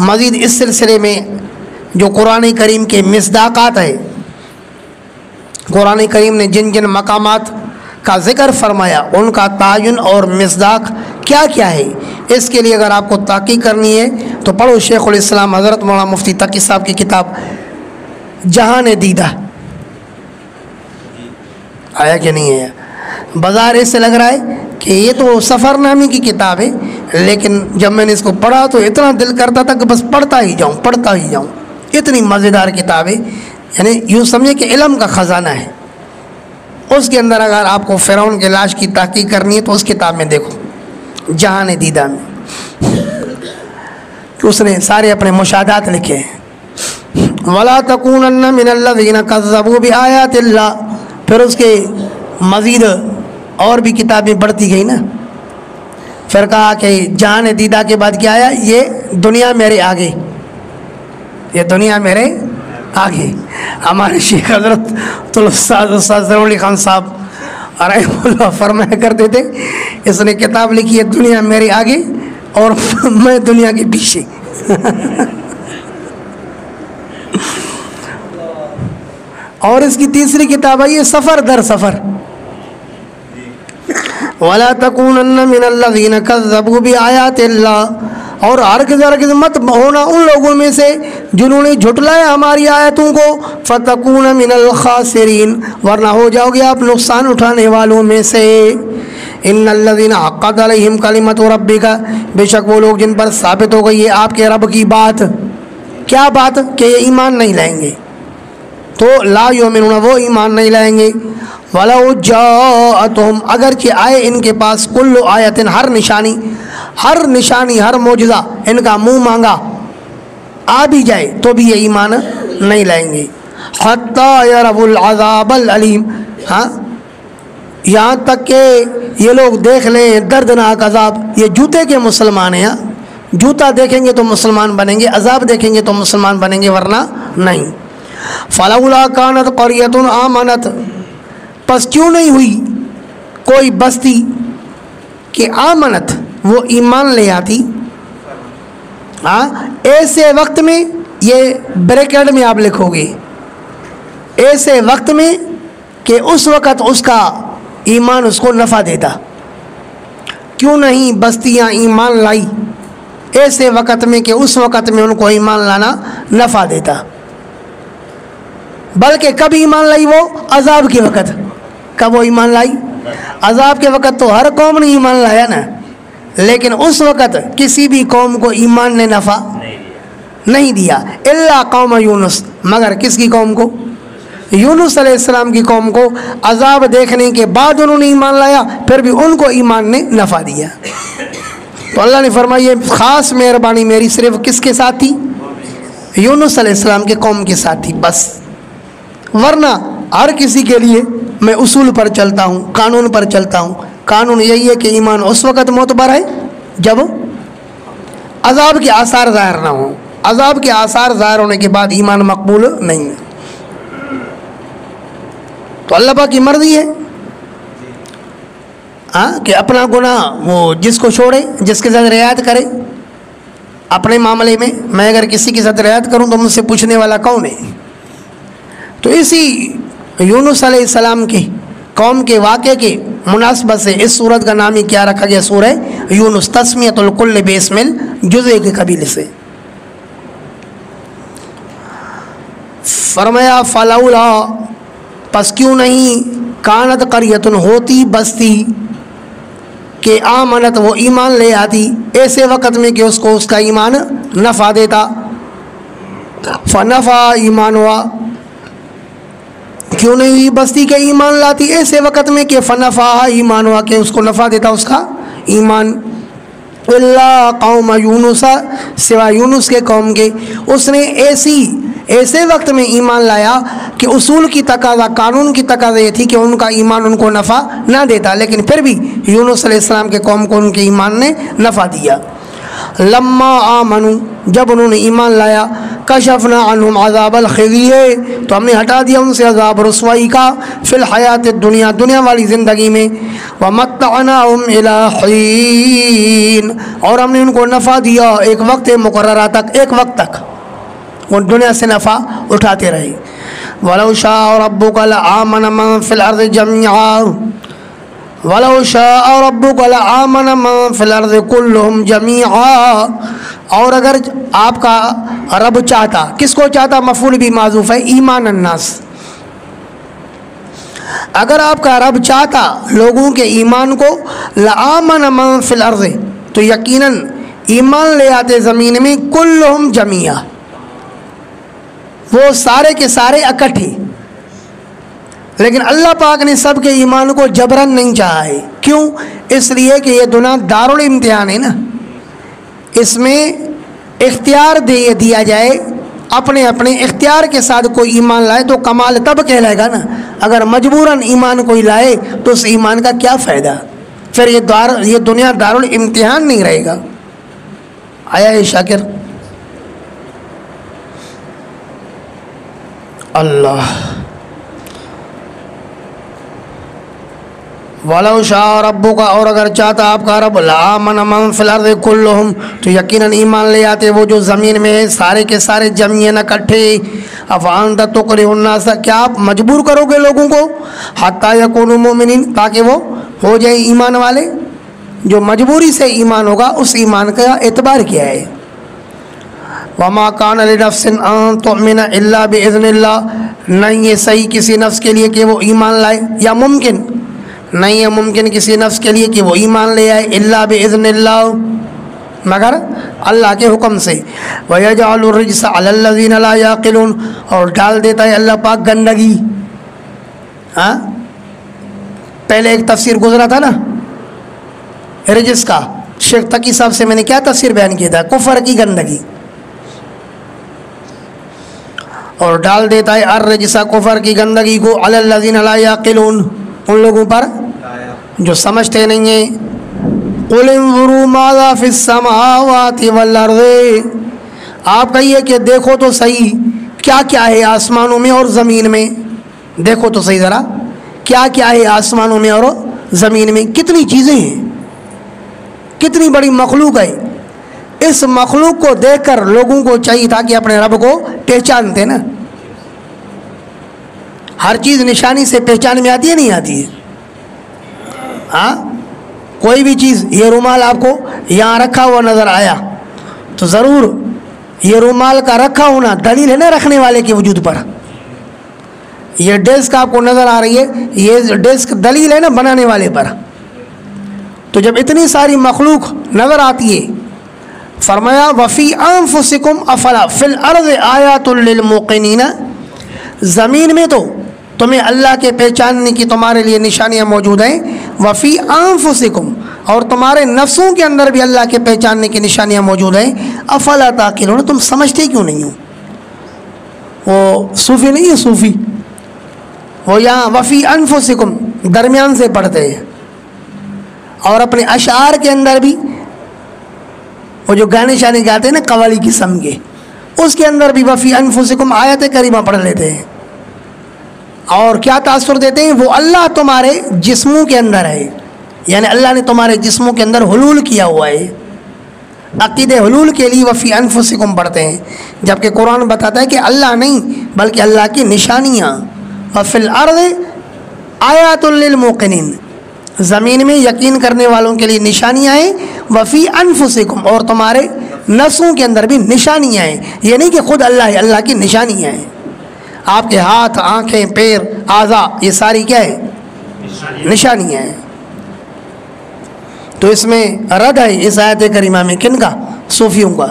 مزید اس سلسلے میں جو قرآن کریم کے مصداقات ہے، قرآن کریم نے جن جن مقامات کا ذکر فرمایا ان کا تعین اور مصداق کیا کیا ہے، اس کے لیے اگر آپ کو تحقیق کرنی ہے تو پڑھو شیخ الاسلام حضرت مولانا مفتی تقی صاحب کی کتاب جہان دیدہ۔ آیا کہ نہیں ہے؟ بازار اس سے لگ رہا ہے کہ یہ تو سفر نامی کی کتاب ہے، لیکن جب میں نے اس کو پڑھا تو اتنا دل کرتا تھا کہ بس پڑھتا ہی جاؤں پڑھتا ہی جاؤں، اتنی مزیدار کتاب ہے، یعنی یوں سمجھے کہ علم کا خزانہ ہے۔ اس کے اندر اگر آپ کو فرعون کی لاش کی تحقیق کرنی ہے تو اس کتاب میں دیکھو جہان دیدہ میں، کہ اس نے سارے اپنے مشاہدات لکھے ہیں۔ وَلَا تَكُونَنَّ مِنَ الَّذِينَ كَذَّبُوا بِآيَاتِ اللَّهِ، پھر اس کے مزید اور بھی کتابیں بڑھتی گئی نا، پھر کہا کہ جہان دیدہ کے بعد کیا آیا؟ یہ دنیا میرے آگے، یہ دنیا میرے آگے۔ ہمارے شیخ حضرت استاد ضرور علی خان صاحب رحمہ اللہ فرمایا کرتے تھے، اس نے کتاب لکھی ہے دنیا میرے آگے اور میں دنیا کے پیچھے۔ اور اس کی تیسری کتاب ہے یہ سفر در سفر، وَلَا تَكُونَنَّ مِنَ الَّذِينَ كَذَّبُوا بِآيَاتِ اللَّهِ، اور ہرگز ہرگز مت ہونا ان لوگوں میں سے جنہوں نے جھٹلایا ہماری آیتوں کو، فَتَكُونَ مِنَ الْخَاسِرِينَ ورنہ ہو جاؤ گے آپ نقصان اٹھانے والوں میں سے۔ إِنَّ الَّذِينَ حَقَّتْ عَلَيْهِمْ كَلِمَةُ رَبِّكَ، بے شک وہ لوگ جن پر ثابت ہو گئی ہے آپ کے رب کی بات۔ کیا بات؟ کہ یہ ایمان نہیں لائیں گے، تو لا یؤمنون وہ ایمان نہیں لائیں گے۔ وَلَوْ جَاءَتْهُمْ اگرچہ آئے ان کے پاس کل آیت ہر نشانی ہر معجزہ ان کا منہ مانگا آ بھی جائے تو بھی یہ ایمان نہیں لائیں گے۔ حَتَّى يَرَوْا الْعَذَابَ الْعَلِيمَ، ہاں یہاں تک کہ یہ لوگ دیکھ لیں دردناک عذاب۔ یہ جوتے کے مسلمان ہیں، جوتا دیکھیں گے تو مسلمان بنیں گے، عذاب دیکھیں گے تو مسلمان بنیں گے ورنہ نہیں۔ فَلَوْلَا كَانَتْ قَرْيَةٌ آمَنَتْ، پس کیوں نہیں ہوئی کوئی بستی کہ آمنت وہ ایمان لے آتی، ہاں ایسے وقت میں، یہ بریکٹ میں آپ لکھو گے، ایسے وقت میں کہ اس وقت اس کا ایمان اس کو نفع دیتا۔ کیوں نہیں بستیاں ایمان لائی ایسے وقت میں کہ اس وقت میں ان کو ایمان لانا نفع دیتا، بلکہ کب ایمان لائی؟ وہ عذاب کے وقت۔ کب وہ ایمان لائی؟ عذاب کے وقت تو ہر قوم نے ایمان لایا نا، لیکن اس وقت کسی بھی قوم کو ایمان نے نفع نہیں دیا، الا قوم یونس، مگر کس کی قوم کو؟ یونس علیہ السلام کی قوم کو عذاب دیکھنے کے بعد انہوں نے ایمان لایا، پھر بھی ان کو ایمان نے نفع دیا۔ تو اللہ نے فرمایا یہ خاص مہربانی میری صرف کس کے ساتھ تھی؟ یونس علیہ السلام کے قوم کے ساتھ تھی بس، ورنہ ہر کسی کے لیے میں اصول پر چلتا ہوں، قانون پر چلتا ہوں۔ قانون یہی ہے کہ ایمان اس وقت معتبر ہے جب عذاب کے آثار ظاہر نہ ہوں، عذاب کے آثار ظاہر ہونے کے بعد ایمان مقبول نہیں ہے۔ تو اللہ پاک کی مرضی ہے کہ اپنا گناہ وہ جس کو چھوڑے، جس کے ساتھ رعایت کرے۔ اپنے معاملے میں اگر کسی کے ساتھ رعایت کروں تو مجھ سے پوچھنے والا کون ہے؟ تو اسی یونس علیہ السلام کی قوم کے واقعے کے مناسبت سے اس سورت کا نام ہی کیا رکھا گیا؟ سورہ یونس، تسمیۃ الکل باسم الجزء کے قبیلے سے۔ فرمایا فلولا، پس کیوں نہیں، کانت قریۃ ہوتی بستی کہ آمنت وہ ایمان لے آتی ایسے وقت میں کہ اس کو اس کا ایمان نفع دیتا، فنفع ایمان ہوا۔ کیوں نہیں ہوئی بستی کے ایمان لاتی ایسے وقت میں کہ فنفع ایمان ہوا کہ اس کو نفع دیتا اس کا ایمان۔ اللہ قوم یونس، سوا یونس کے قوم کے، اس نے ایسے وقت میں ایمان لایا کہ اصول کی تقاضا، قانون کی تقاضا یہ تھی کہ ان کا ایمان ان کو نفع نہ دیتا، لیکن پھر بھی یونس علیہ السلام کے قوم کو ان کے ایمان نے نفع دیا۔ لما آمنوا، جب انہوں نے ایمان لایا، کشفنا عنہم عذاب الخزی، تو ہم نے ہٹا دیا ان سے عذاب رسوائی کا، فی الحیات الدنیا، دنیا والی زندگی میں، ومتعناہم الی حین، اور ہم نے ان کو نفع دیا ایک وقت مقررہ تک، ایک وقت تک وہ دنیا سے نفع اٹھاتے رہے۔ وَلَوْ شَاءَ رَبُّكَ لَآمَنَ مَن فِي الْأَرْضِ جَمِيعًا وَلَوْ شَاءَ رَبُّكَ لَآمَنَ مَن فِي الْأَرْضِ كُلُّهُمْ جَمِيعًا، اور اگر آپ کا رب چاہتا، کس کو چاہتا؟ مفعول بھی معذوف ہے، ایمان الناس، اگر آپ کا رب چاہتا لوگوں کے ایمان کو، لَآمَنَ مَن فِي الْأَرْضِ، تو یقیناً ایمان لے آتے زمین میں، كُلُّهُمْ جَمِيعًا، وہ سارے کے سارے اکٹھے، لیکن اللہ پاک نے سب کے ایمان کو جبرن نہیں چاہا ہے۔ کیوں؟ اس لیے کہ یہ دنیا دارالامتحان ہے نا، اس میں اختیار دیا جائے، اپنے اپنے اختیار کے ساتھ کوئی ایمان لائے تو کمال تب کہلائے گا نا، اگر مجبوراً ایمان کوئی لائے تو اس ایمان کا کیا فائدہ؟ پھر یہ دنیا دارالامتحان نہیں رہے گا۔ آیا ہے شاکر؟ اللہ، وَلَوْ شَاءَ رَبُّكَ، اور اگر چاہتا آپ کا رب، لَآمَنَ مَن فِي الْأَرْضِ كُلُّهُمْ، تو یقیناً ایمان لے آتے وہ جو زمین میں ہیں سارے کے سارے جمعین اکٹھے۔ أَفَأَنْتَ تُكْرِهُ النَّاسَ، کیا آپ مجبور کرو گے لوگوں کو، حَتَّى يَكُونُوا مُؤْمِنِينَ، تاکہ وہ ہو جائیں ایمان والے؟ جو مجبوری سے ایمان ہوگا اس ایمان کا اعتبار کیا ہے؟ وَمَا كَانَ لِنَفْسٍ أَن تُؤْمِنَ إِلَّا بِإِذْنِ اللَّهِ، نہیں یہ صحیح کسی نفس کے لیے کہ وہ ایمان لائے، یا ممکن نہیں ہے ممکن کسی نفس کے لیے کہ وہ ایمان لے آئے، الا باذن اللہ، مگر اللہ کے حکم سے۔ وَيَجْعَلُ الرِّجْسَ عَلَى الَّذِينَ لَا يَعْقِلُونَ، اور ڈال دیتا ہے اللہ پاک گندگی۔ ہاں، پہلے ایک تفسیر گزرا تھا نا رجس کا، شیخ تقی صاحب سے میں نے کیا تفسیر بیان کیا تھا؟ کفر کی گندگی، اور ڈال دیتا ہے الرجس، کفر کی گندگی کو، علی الذین لا یعقلون، ان لوگوں پر جو سمجھتے نہیں ہیں۔ قل انظروا ماذا فی السماوات والارض، آپ کہیے کہ دیکھو تو صحیح کیا کیا ہے آسمانوں میں اور زمین میں، دیکھو تو صحیح ذرا کیا کیا ہے آسمانوں میں اور زمین میں، کتنی چیزیں ہیں، کتنی بڑی مخلوق ہے۔ اس مخلوق کو دیکھ کر لوگوں کو چاہیے تھا کہ اپنے رب کو پہچانتے نا۔ ہر چیز نشانی سے پہچان میں آتی ہے نہیں آتی ہے؟ ہاں، کوئی بھی چیز، یہ رومال آپ کو یہاں رکھا ہوا نظر آیا تو ضرور یہ رومال کا رکھا ہونا دلیل ہے نا رکھنے والے کے وجود پر۔ یہ ڈیسک آپ کو نظر آ رہی ہے، یہ ڈیسک دلیل ہے نا بنانے والے پر۔ تو جب اتنی ساری مخلوق نظر آتی ہے، فرمایا وفی انفسکم افلا فی الارض آیات للموقنین، زمین میں تو تمہیں اللہ کے پہچاننے کی تمہارے لیے نشانیاں موجود ہیں، وفی انفسکم، اور تمہارے نفسوں کے اندر بھی اللہ کے پہچاننے کی نشانیاں موجود ہیں، افلا تعقلون، تم سمجھتے کیوں نہیں ہو؟ وہ صوفی نہیں ہے، صوفی وہ یہاں وفی انفسکم درمیان سے پڑھتے ہیں، اور اپنے اشعار کے اندر بھی وہ جو گانے شانے گاتے ہیں نا قوالی قسم کے، اس کے اندر بھی وفی انفسکم آیت کریمہ پڑھ لیتے ہیں، اور کیا تاثر دیتے ہیں؟ وہ اللہ تمہارے جسموں کے اندر ہے، یعنی اللہ نے تمہارے جسموں کے اندر حلول کیا ہوا ہے۔ عقید حلول کے لیے وفی انفسکم پڑھتے ہیں، جبکہ قرآن بتاتا ہے کہ اللہ نہیں بلکہ اللہ کی نشانیاں، وفی الارض آیات للموقنین، زمین میں یقین کرنے والوں کے لیے نشانیاں ہیں، وفی انفسکم، اور تمہارے نفسوں کے اندر بھی نشانیاں ہیں، یہ نہیں کہ خود اللہ ہے، اللہ کی نشانیاں ہیں۔ آپ کے ہاتھ، آنکھیں، پیر، اعضاء، یہ ساری کیا ہے؟ نشانیاں ہیں۔ تو اس میں رد ہے اس آیت کریمہ میں کن کا؟ صوفیوں کا،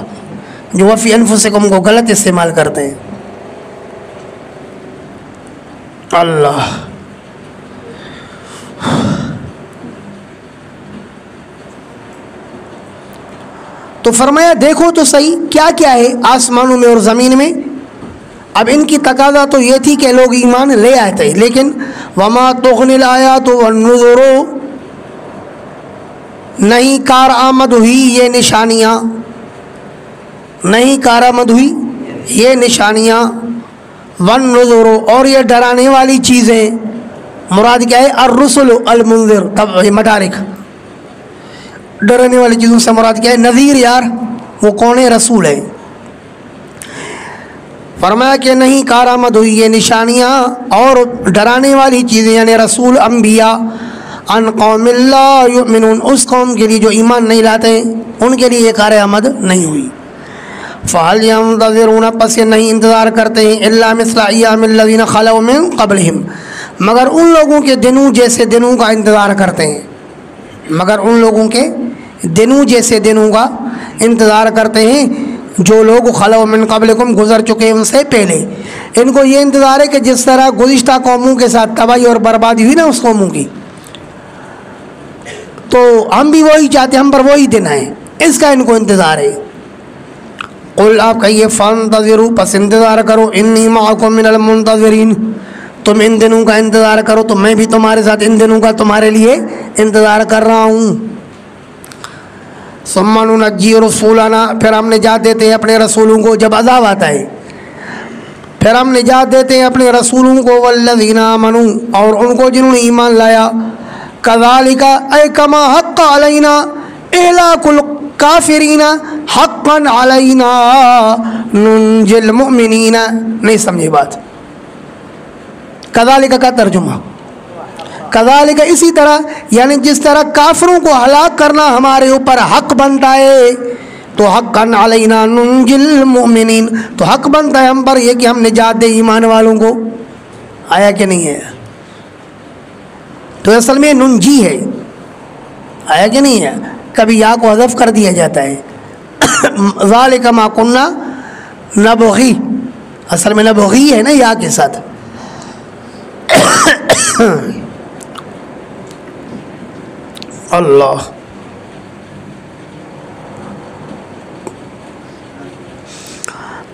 جو وفی انفسکم کو غلط استعمال کرتے ہیں۔ اللہ، تو فرمایا دیکھو تو صحیح کیا کیا ہے آسمانوں میں اور زمین میں. اب ان کی تقاضا تو یہ تھی کہ لوگ ایمان لے آئے تھے، لیکن وما تغنی الآیات والنذر، نہیں کارآمد ہوئی یہ نشانیاں، نہیں کارآمد ہوئی یہ نشانیاں، والنذر اور یہ ڈرانے والی چیزیں. مراد کیا ہے؟ الرسل المنذر. تب مدارک ڈرانے والی چیزوں سے مراد کیا ہے؟ نذیر. یار وہ کون ہے؟ رسول ہے. فرمایا کہ نہیں کارآمد ہوئی یہ نشانیاں اور ڈرانے والی چیزیں، یعنی رسول انبیاء، ان قوم لا یؤمنون، اس قوم کے لیے جو ایمان نہیں لاتے ان کے لیے یہ کارآمد نہیں ہوئی. فہل ینتظرون، پس یہ نہیں انتظار کرتے ہیں، الا مثل ایام الذین خلوا من قبلہم، مگر ان لوگوں کے دنوں جیسے دنوں کا انتظار کرتے ہیں، مگر ان لوگوں کے دنوں جیسے دنوں کا انتظار کرتے ہیں جو لوگ خلوا من قبلکم، گزر چکے ان سے پہلے. ان کو یہ انتظار ہے کہ جس طرح گزشتہ قوموں کے ساتھ تباہی اور بربادی ہوئی نا اس قوموں کی، تو ہم بھی وہی چاہتے ہیں، ہم پر وہی دن آئے، اس کا ان کو انتظار ہے. قل، آپ کہیے فانتظروا، پس انتظار کرو، انی معکم من المنتظرین، تم ان دنوں کا انتظار کرو تو میں بھی تمہارے ساتھ ان دنوں کا تمہارے لیے انتظار کر رہا ہوں. ثم ننجی رسولنا، پھر ہم نجات دیتے ہیں اپنے رسولوں کو جب عذاب آتا ہے، پھر ہم نجات دیتے ہیں اپنے رسولوں کو، والذین آمنوا، اور ان کو جنہوں نے ایمان لایا، کذالک اے کما حق علینا اہلاک الکافرین حقا علینا ننجی المؤمنین. نہیں سمجھے بات؟ کذالک کا ترجمہ کذالک اسی طرح، یعنی جس طرح کافروں کو ہلاک کرنا ہمارے اوپر حق بنتا ہے، تو حقا علینا ننجی المؤمنین، تو حق بنتا ہے ہم پر یہ کہ ہم نجات دے ایمان والوں کو. آیا کہ نہیں ہے؟ تو اصل میں ننجی ہے، آیا کہ نہیں ہے؟ کبھی یا کو حذف کر دیا جاتا ہے. ذالک ما کننا نبغی، اصل میں نبغی ہے نا یا کے ساتھ. اللہ.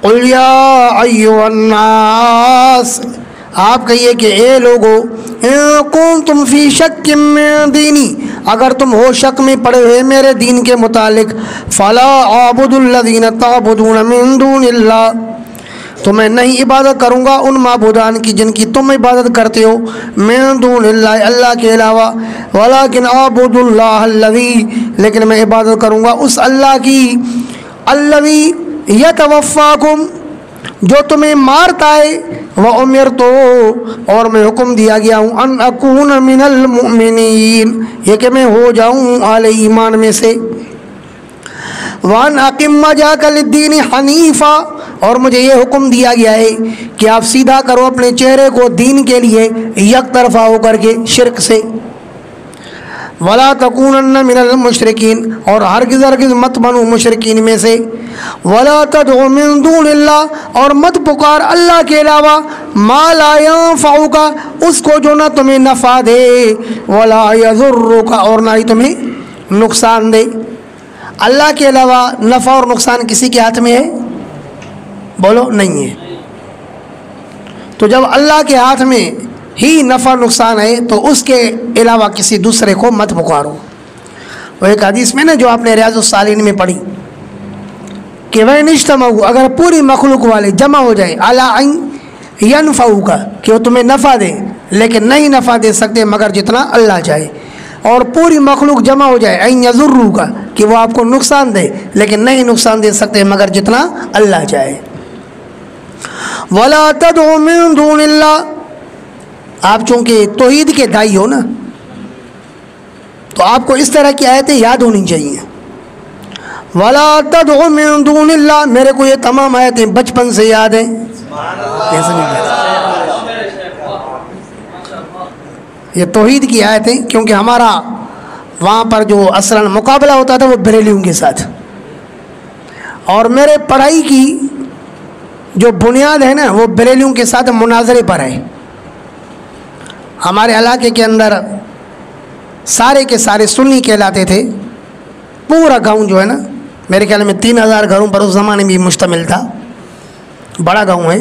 قل یا ایھا الناس، آپ کہیے کہ اے لوگو، ان کنتم فی شک من دینی، اگر تم ہو شک میں پڑے ہوئے میرے دین کے متعلق، فلا اعبد الذین تعبدون من دون اللہ، تو میں نہیں عبادت کروں گا ان معبودان کی جن کی تم عبادت کرتے ہو، من دون اللہ، اللہ کے علاوہ، ولکن اعبد اللہ الذی، لیکن میں عبادت کروں گا اس اللہ کی، الذی یتوفاکم، جو تمہیں مارتا ہے، وَأُمِرْتُ، اور میں حکم دیا گیا ہوں، ان اکون من المؤمنین، یہ کہ میں ہو جاؤں اہل ایمان میں سے، وَأَنْ أَقِمْ وَجْهَكَ لِلدِّينِ حَنِيفًا، اور مجھے یہ حکم دیا گیا ہے کہ آپ سیدھا کرو اپنے چہرے کو دین کے لیے یک طرفہ ہو کر کے شرک سے، وَلَا تَكُونَنَّ مِنَ الْمُشْرِكِينَ، اور ہرگز مت بنو مشرکین میں سے، وَلَا تَدْعُ مِن دُونِ اللَّهِ، اور مت پکار اللہ کے علاوہ، مَا لَا يَنفَعُكَ، اس کو جو نہ تمہیں نفع دے، وَلَا يَضُرُّكَ، اور نہ ہی تمہیں نقصان دے. اللہ کے علاوہ نفع اور نقصان کسی کے ہاتھ میں ہے؟ بولو نہیں ہے. تو جب اللہ کے ہاتھ میں ہی نفع نقصان ہے تو اس کے علاوہ کسی دوسرے کو مت پکارو. وہ ایک حدیث میں نا جو آپ نے ریاض الصالحین میں پڑھی کہ وَإِنِ اجْتَمَعُوا، اگر پوری مخلوق والے جمع ہو جائیں، عَلَىٰ أَن يَنفَعُوكَ، کہ وہ تمہیں نفع دے، لیکن نہیں نفع دے سکتے مگر جتنا اللہ چاہے، اور پوری مخلوق جمع ہو جائے أَن يَضُرُّوكَ، کہ وہ آپ کو نقصان دے لیکن نہیں نقصان دے سکتے مگر جتنا اللہ چاہے. وَلَا تَدْعُ مِن دُونِ اللَّهِ، آپ چونکہ توحید کے دائی ہو نا تو آپ کو اس طرح کی آیتیں یاد ہونی چاہیے. وَلَا تَدْعُ مِن دُونِ اللَّهِ، میرے کو یہ تمام آیتیں بچپن سے یاد ہیں. یہ توحید کی آیتیں، کیونکہ ہمارا وہاں پر جو اصلاً مقابلہ ہوتا تھا وہ بریلیوں کے ساتھ، اور میرے پڑھائی کی جو بنیاد ہے نا وہ بریلیوں کے ساتھ مناظرے پر ہے. ہمارے علاقے کے اندر سارے کے سارے سنی کہلاتے تھے، پورا گاؤں جو ہے نا میرے خیال میں 3000 گھروں پر اس زمانے میں مشتمل تھا، بڑا گاؤں ہے.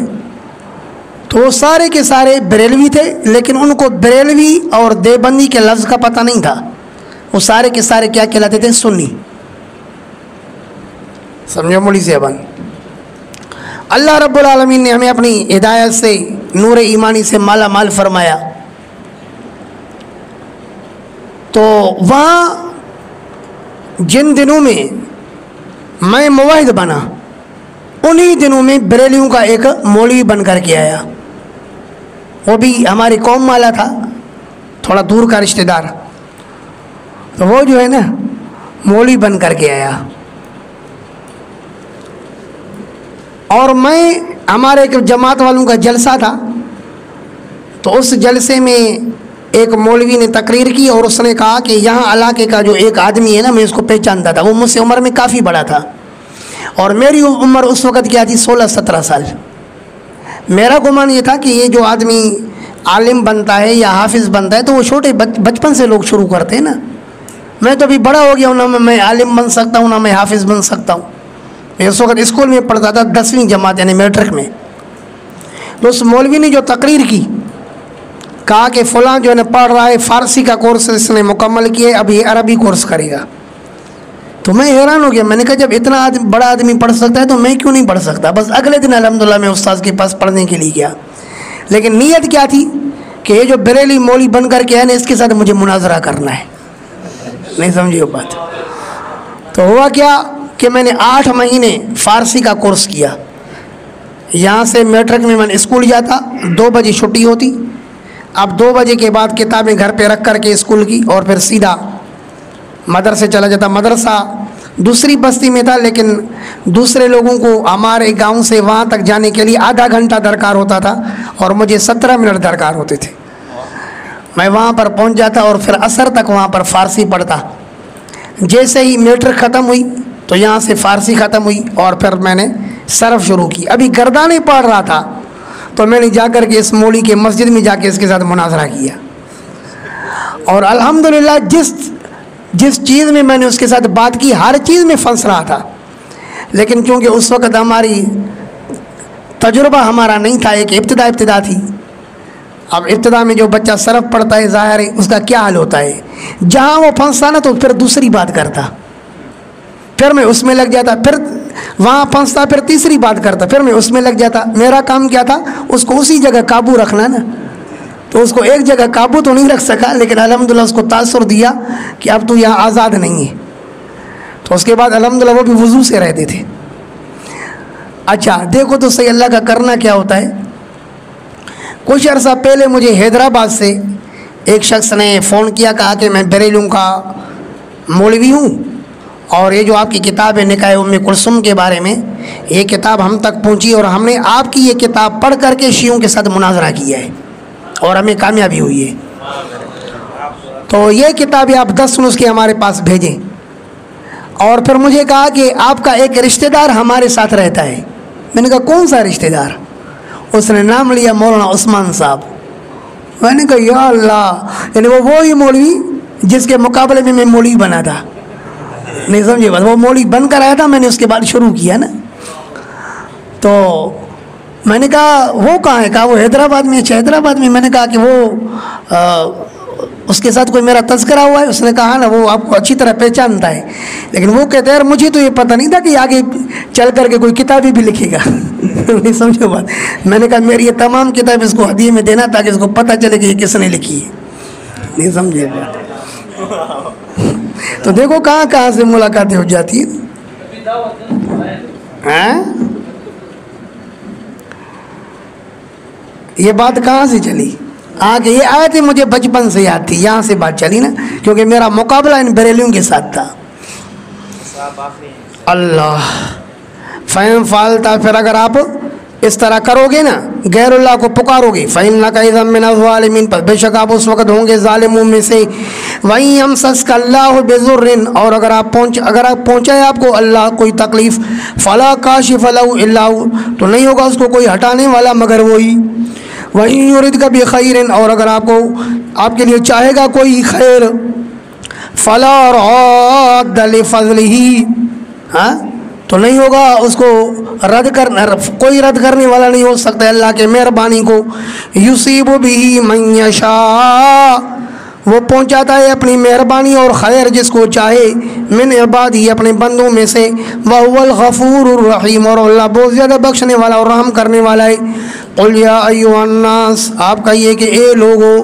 تو وہ سارے کے سارے بریلوی تھے، لیکن ان کو بریلوی اور دیوبندی کے لفظ کا پتہ نہیں تھا. وہ سارے کے سارے کیا کہلاتے تھے؟ سنی. سمجھو مولی صاحبان، اللہ رب العالمین نے ہمیں اپنی ہدایت سے، نور ایمانی سے مالا مال فرمایا. تو وہاں جن دنوں میں میں موحد بنا، انہی دنوں میں بریلیوں کا ایک مولوی بن کر کے آیا. وہ بھی ہماری قوم والا تھا، تھوڑا دور کا رشتہ دار. تو وہ جو ہے نا مولوی بن کر کے آیا. اور میں، ہمارے ایک جماعت والوں کا جلسہ تھا، تو اس جلسے میں ایک مولوی نے تقریر کی اور اس نے کہا کہ یہاں علاقے کا جو ایک آدمی ہے نا، میں اس کو پہچانتا تھا. وہ مجھ سے عمر میں کافی بڑا تھا، اور میری عمر اس وقت کیا تھی؟ 16-17 سال. میرا گمان یہ تھا کہ یہ جو آدمی عالم بنتا ہے یا حافظ بنتا ہے تو وہ چھوٹے بچپن سے لوگ شروع کرتے ہیں نا. میں تو ابھی بڑا ہو گیا ہوں، نہ میں عالم بن سکتا ہوں، نہ میں حافظ بن سکتا ہوں. میں اس وقت اسکول میں پڑھتا تھا، 10ویں جماعت یعنی میٹرک میں. تو اس مولوی نے جو تقریر کی، کہا کہ فلاں جو ہے نا پڑھ رہا ہے، فارسی کا کورس اس نے مکمل کیا ہے، اب یہ عربی کورس کرے گا. تو میں حیران ہو گیا. میں نے کہا جب اتنا بڑا آدمی پڑھ سکتا ہے تو میں کیوں نہیں پڑھ سکتا؟ بس اگلے دن الحمدللہ میں استاذ کے پاس پڑھنے کے لیے گیا. لیکن نیت کیا تھی کہ یہ جو بریلی مولوی بن کر کے ہے نا، اس کے ساتھ مجھے مناظرہ کرنا ہے. نہیں سمجھی وہ بات؟ تو ہوا کیا کہ میں نے 8 مہینے فارسی کا کورس کیا. یہاں سے میٹرک میں نے اسکول جاتا، 2 بجے چھٹی ہوتی. اب 2 بجے کے بعد کتابیں گھر پہ رکھ کر کے اسکول کی، اور پھر سیدھا مدرسے چلا جاتا. مدرسہ دوسری بستی میں تھا، لیکن دوسرے لوگوں کو ہمارے گاؤں سے وہاں تک جانے کے لیے آدھا گھنٹہ درکار ہوتا تھا، اور مجھے 17 منٹ درکار ہوتے تھے. میں وہاں پر پہنچ جاتا اور پھر عصر تک وہاں پر فارسی پڑھتا. جیسے ہی میٹرک ختم ہوئی تو یہاں سے فارسی ختم ہوئی، اور پھر میں نے صرف شروع کی. ابھی گردانے پڑھ رہا تھا تو میں نے جا کر کے اس مولوی کے مسجد میں جا کے اس کے ساتھ مناظرہ کیا. اور الحمدللہ جس چیز میں نے اس کے ساتھ بات کی، ہر چیز میں پھنس رہا تھا. لیکن چونکہ اس وقت ہماری تجربہ ہمارا نہیں تھا، ایک ابتدا تھی. اب ابتدا میں جو بچہ صرف پڑھتا ہے، ظاہر ہے اس کا کیا حال ہوتا ہے، جہاں وہ پھنستا نا تو پھر دوسری بات کرتا، پھر میں اس میں لگ جاتا، پھر وہاں پھنستا، پھر تیسری بات کرتا، پھر میں اس میں لگ جاتا. میرا کام کیا تھا؟ اس کو اسی جگہ قابو رکھنا نا. تو اس کو ایک جگہ قابو تو نہیں رکھ سکا، لیکن الحمدللہ اس کو تاثر دیا کہ اب تو یہاں آزاد نہیں ہے. تو اس کے بعد الحمدللہ وہ بھی وضو سے رہتے تھے. اچھا دیکھو تو صحیح اللہ کا کرنا کیا ہوتا ہے. کچھ عرصہ پہلے مجھے حیدرآباد سے ایک شخص نے فون کیا، کہا کہ میں بریلیوں کا مولوی ہوں، اور یہ جو آپ کی کتاب ہے نکاح ام کلثوم کے بارے میں، یہ کتاب ہم تک پہنچی، اور ہم نے آپ کی یہ کتاب پڑھ کر کے شیعوں کے ساتھ مناظرہ کیا ہے، اور ہمیں کامیابی ہوئی ہے. تو یہ کتابیں آپ 10 نسخے ہمارے پاس بھیجیں. اور پھر مجھے کہا کہ آپ کا ایک رشتہ دار ہمارے ساتھ رہتا ہے. میں نے کہا کون سا رشتہ دار؟ اس نے نام لیا مولانا عثمان صاحب. میں نے کہا یا اللہ، یعنی وہ وہی مولوی جس کے مقابلے میں مولوی بنا تھا. نہیں سمجھے بات؟ وہ مولوی بن کر آیا تھا، میں نے اس کے بعد شروع کیا نا. تو میں نے کہا وہ کہاں ہے؟ کہا وہ حیدرآباد میں. اچھا حیدرآباد میں. میں نے کہا کہ وہ اس کے ساتھ کوئی میرا تذکرہ ہوا ہے؟ اس نے کہا نا وہ آپ کو اچھی طرح پہچانتا ہے. لیکن وہ کہتے ہیں یار مجھے تو یہ پتہ نہیں تھا کہ آگے چل کر کے کوئی کتابیں بھی لکھے گا. نہیں سمجھو بات؟ میں نے کہا میری یہ تمام کتاب اس کو ہدیے میں دینا تاکہ اس کو پتہ چلے کہ یہ کس نے لکھی ہے. نہیں سمجھے بات؟ تو دیکھو کہاں سے ملاقاتیں ہو جاتی ہیں. یہ بات کہاں سے چلی؟ آگے یہ آیت مجھے بچپن سے یاد تھی، یہاں سے بات چلی نا، کیونکہ میرا مقابلہ ان بریلیوں کے ساتھ تھا. اللہ فہم فالتا، پھر اگر آپ اس طرح کرو گے نا، غیر اللہ کو پکارو گے، فَإِنَّكَ إِذًا مِّنَ الظَّالِمِينَ، پس بے شک آپ اس وقت ہوں گے ظالموں میں سے. وَإِن يَمْسَسْكَ اللَّهُ بِضُرٍّ، اور اگر آپ پہنچائے آپ کو اللہ کوئی تکلیف، فَلَا كَاشِفَ لَهُ إِلَّا هُوَ، تو نہیں ہوگا اس کو کوئی ہٹانے والا مگر وہی. وَإِن يُرِدْكَ بِخَيْرٍ، اور اگر آپ کے لیے چاہے گا کوئی خیر، فَلَا رَادَّ لِفَضْلِهِ، ہاں تو نہیں ہوگا اس کو رد کرنا، کوئی رد کرنے والا نہیں ہو سکتا اللہ کے مہربانی کو۔ یصیب بہ من یشاء، وہ پہنچاتا ہے اپنی مہربانی اور خیر جس کو چاہے، من عبادی اپنے بندوں میں سے، وہو الغفور الرحیم، اور اللہ بہت زیادہ بخشنے والا اور رحم کرنے والا ہے۔ قل یا ایھا الناس، آپ کہیے کہ اے لوگو،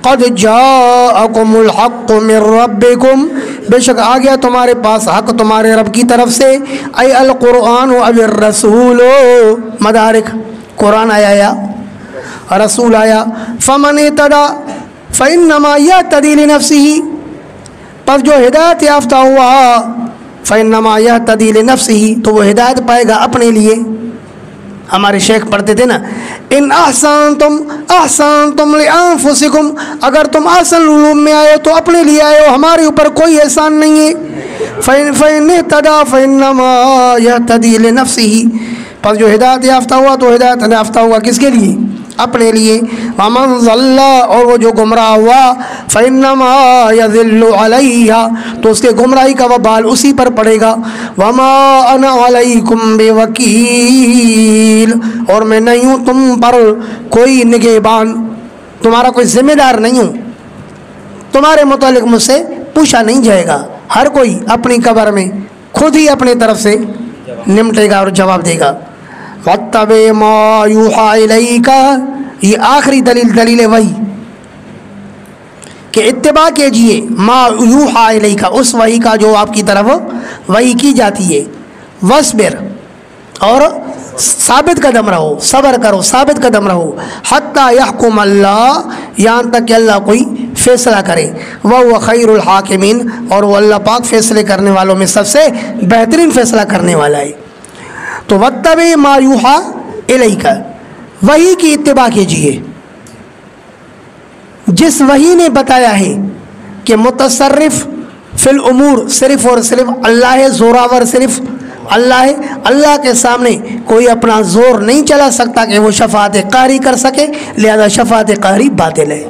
قد جاءکم الحق من ربکم، بے شک آ گیا تمہارے پاس حق تمہارے رب کی طرف سے، ای القرآن او الرسول، مدارک قرآن آیا یا رسول آیا، فمن اہتدی فإنما یہتدی لنفسہ، پس جو ہدایت یافتہ ہوا فإنما یہتدی لنفسہ، تو وہ ہدایت پائے گا اپنے لیے۔ ہمارے شیخ پڑھتے تھے نا، ان احسنتم احسنتم لانفسکم، اگر تم احسن علوم میں آئے تو اپنے لیے آئے ہو، ہمارے اوپر کوئی احسان نہیں ہے۔ فإن اہتدی فإنما یہتدی لنفسہ، پس جو ہدایت یافتہ ہوا تو ہدایت یافتہ ہوا کس کے لیے؟ اپنے لیے۔ ومن ضل، اور وہ جو گمراہ ہوا، فإنما یضل علیہا، تو اس کے گمراہی کا وبال اسی پر پڑے گا۔ وما انا علیکم بوکیل، اور میں نہیں ہوں تم پر کوئی نگہبان، تمہارا کوئی ذمہ دار نہیں ہوں، تمہارے متعلق مجھ سے پوچھا نہیں جائے گا۔ ہر کوئی اپنی قبر میں خود ہی اپنے طرف سے نمٹے گا اور جواب دے گا۔ وَاتَّبِعْ مَا يُوحَىٰ إِلَيْكَ، یہ آخری دلیل وحی کہ اتباع کیجئے ما یوحیٰ الیک، اس وحی کا جو آپ کی طرف وحی کی جاتی ہے۔ وَاصْبِرْ، اور ثابت قدم رہو، صبر کرو، ثابت قدم رہو، حتیٰ یحکم اللہ، یہاں تک کہ اللہ کوئی فیصلہ کرے، وَهُوَ خَيْرُ الْحَاكِمِينَ، اور وہ اللہ پاک فیصلے کرنے والوں میں سب سے بہترین فیصلہ کرنے والا ہے۔ تو وَاتَّبِعْ مَا يُوحَىٰ إِلَيْكَ، وحی کی اتباع کیجئے، جس وحی نے بتایا ہے کہ متصرف فی الامور صرف اور صرف اللہ ہے، زوراور صرف اللہ ہے، اللہ کے سامنے کوئی اپنا زور نہیں چلا سکتا کہ وہ شفاعت قہری کر سکے، لہذا شفاعت قہری باطل ہے۔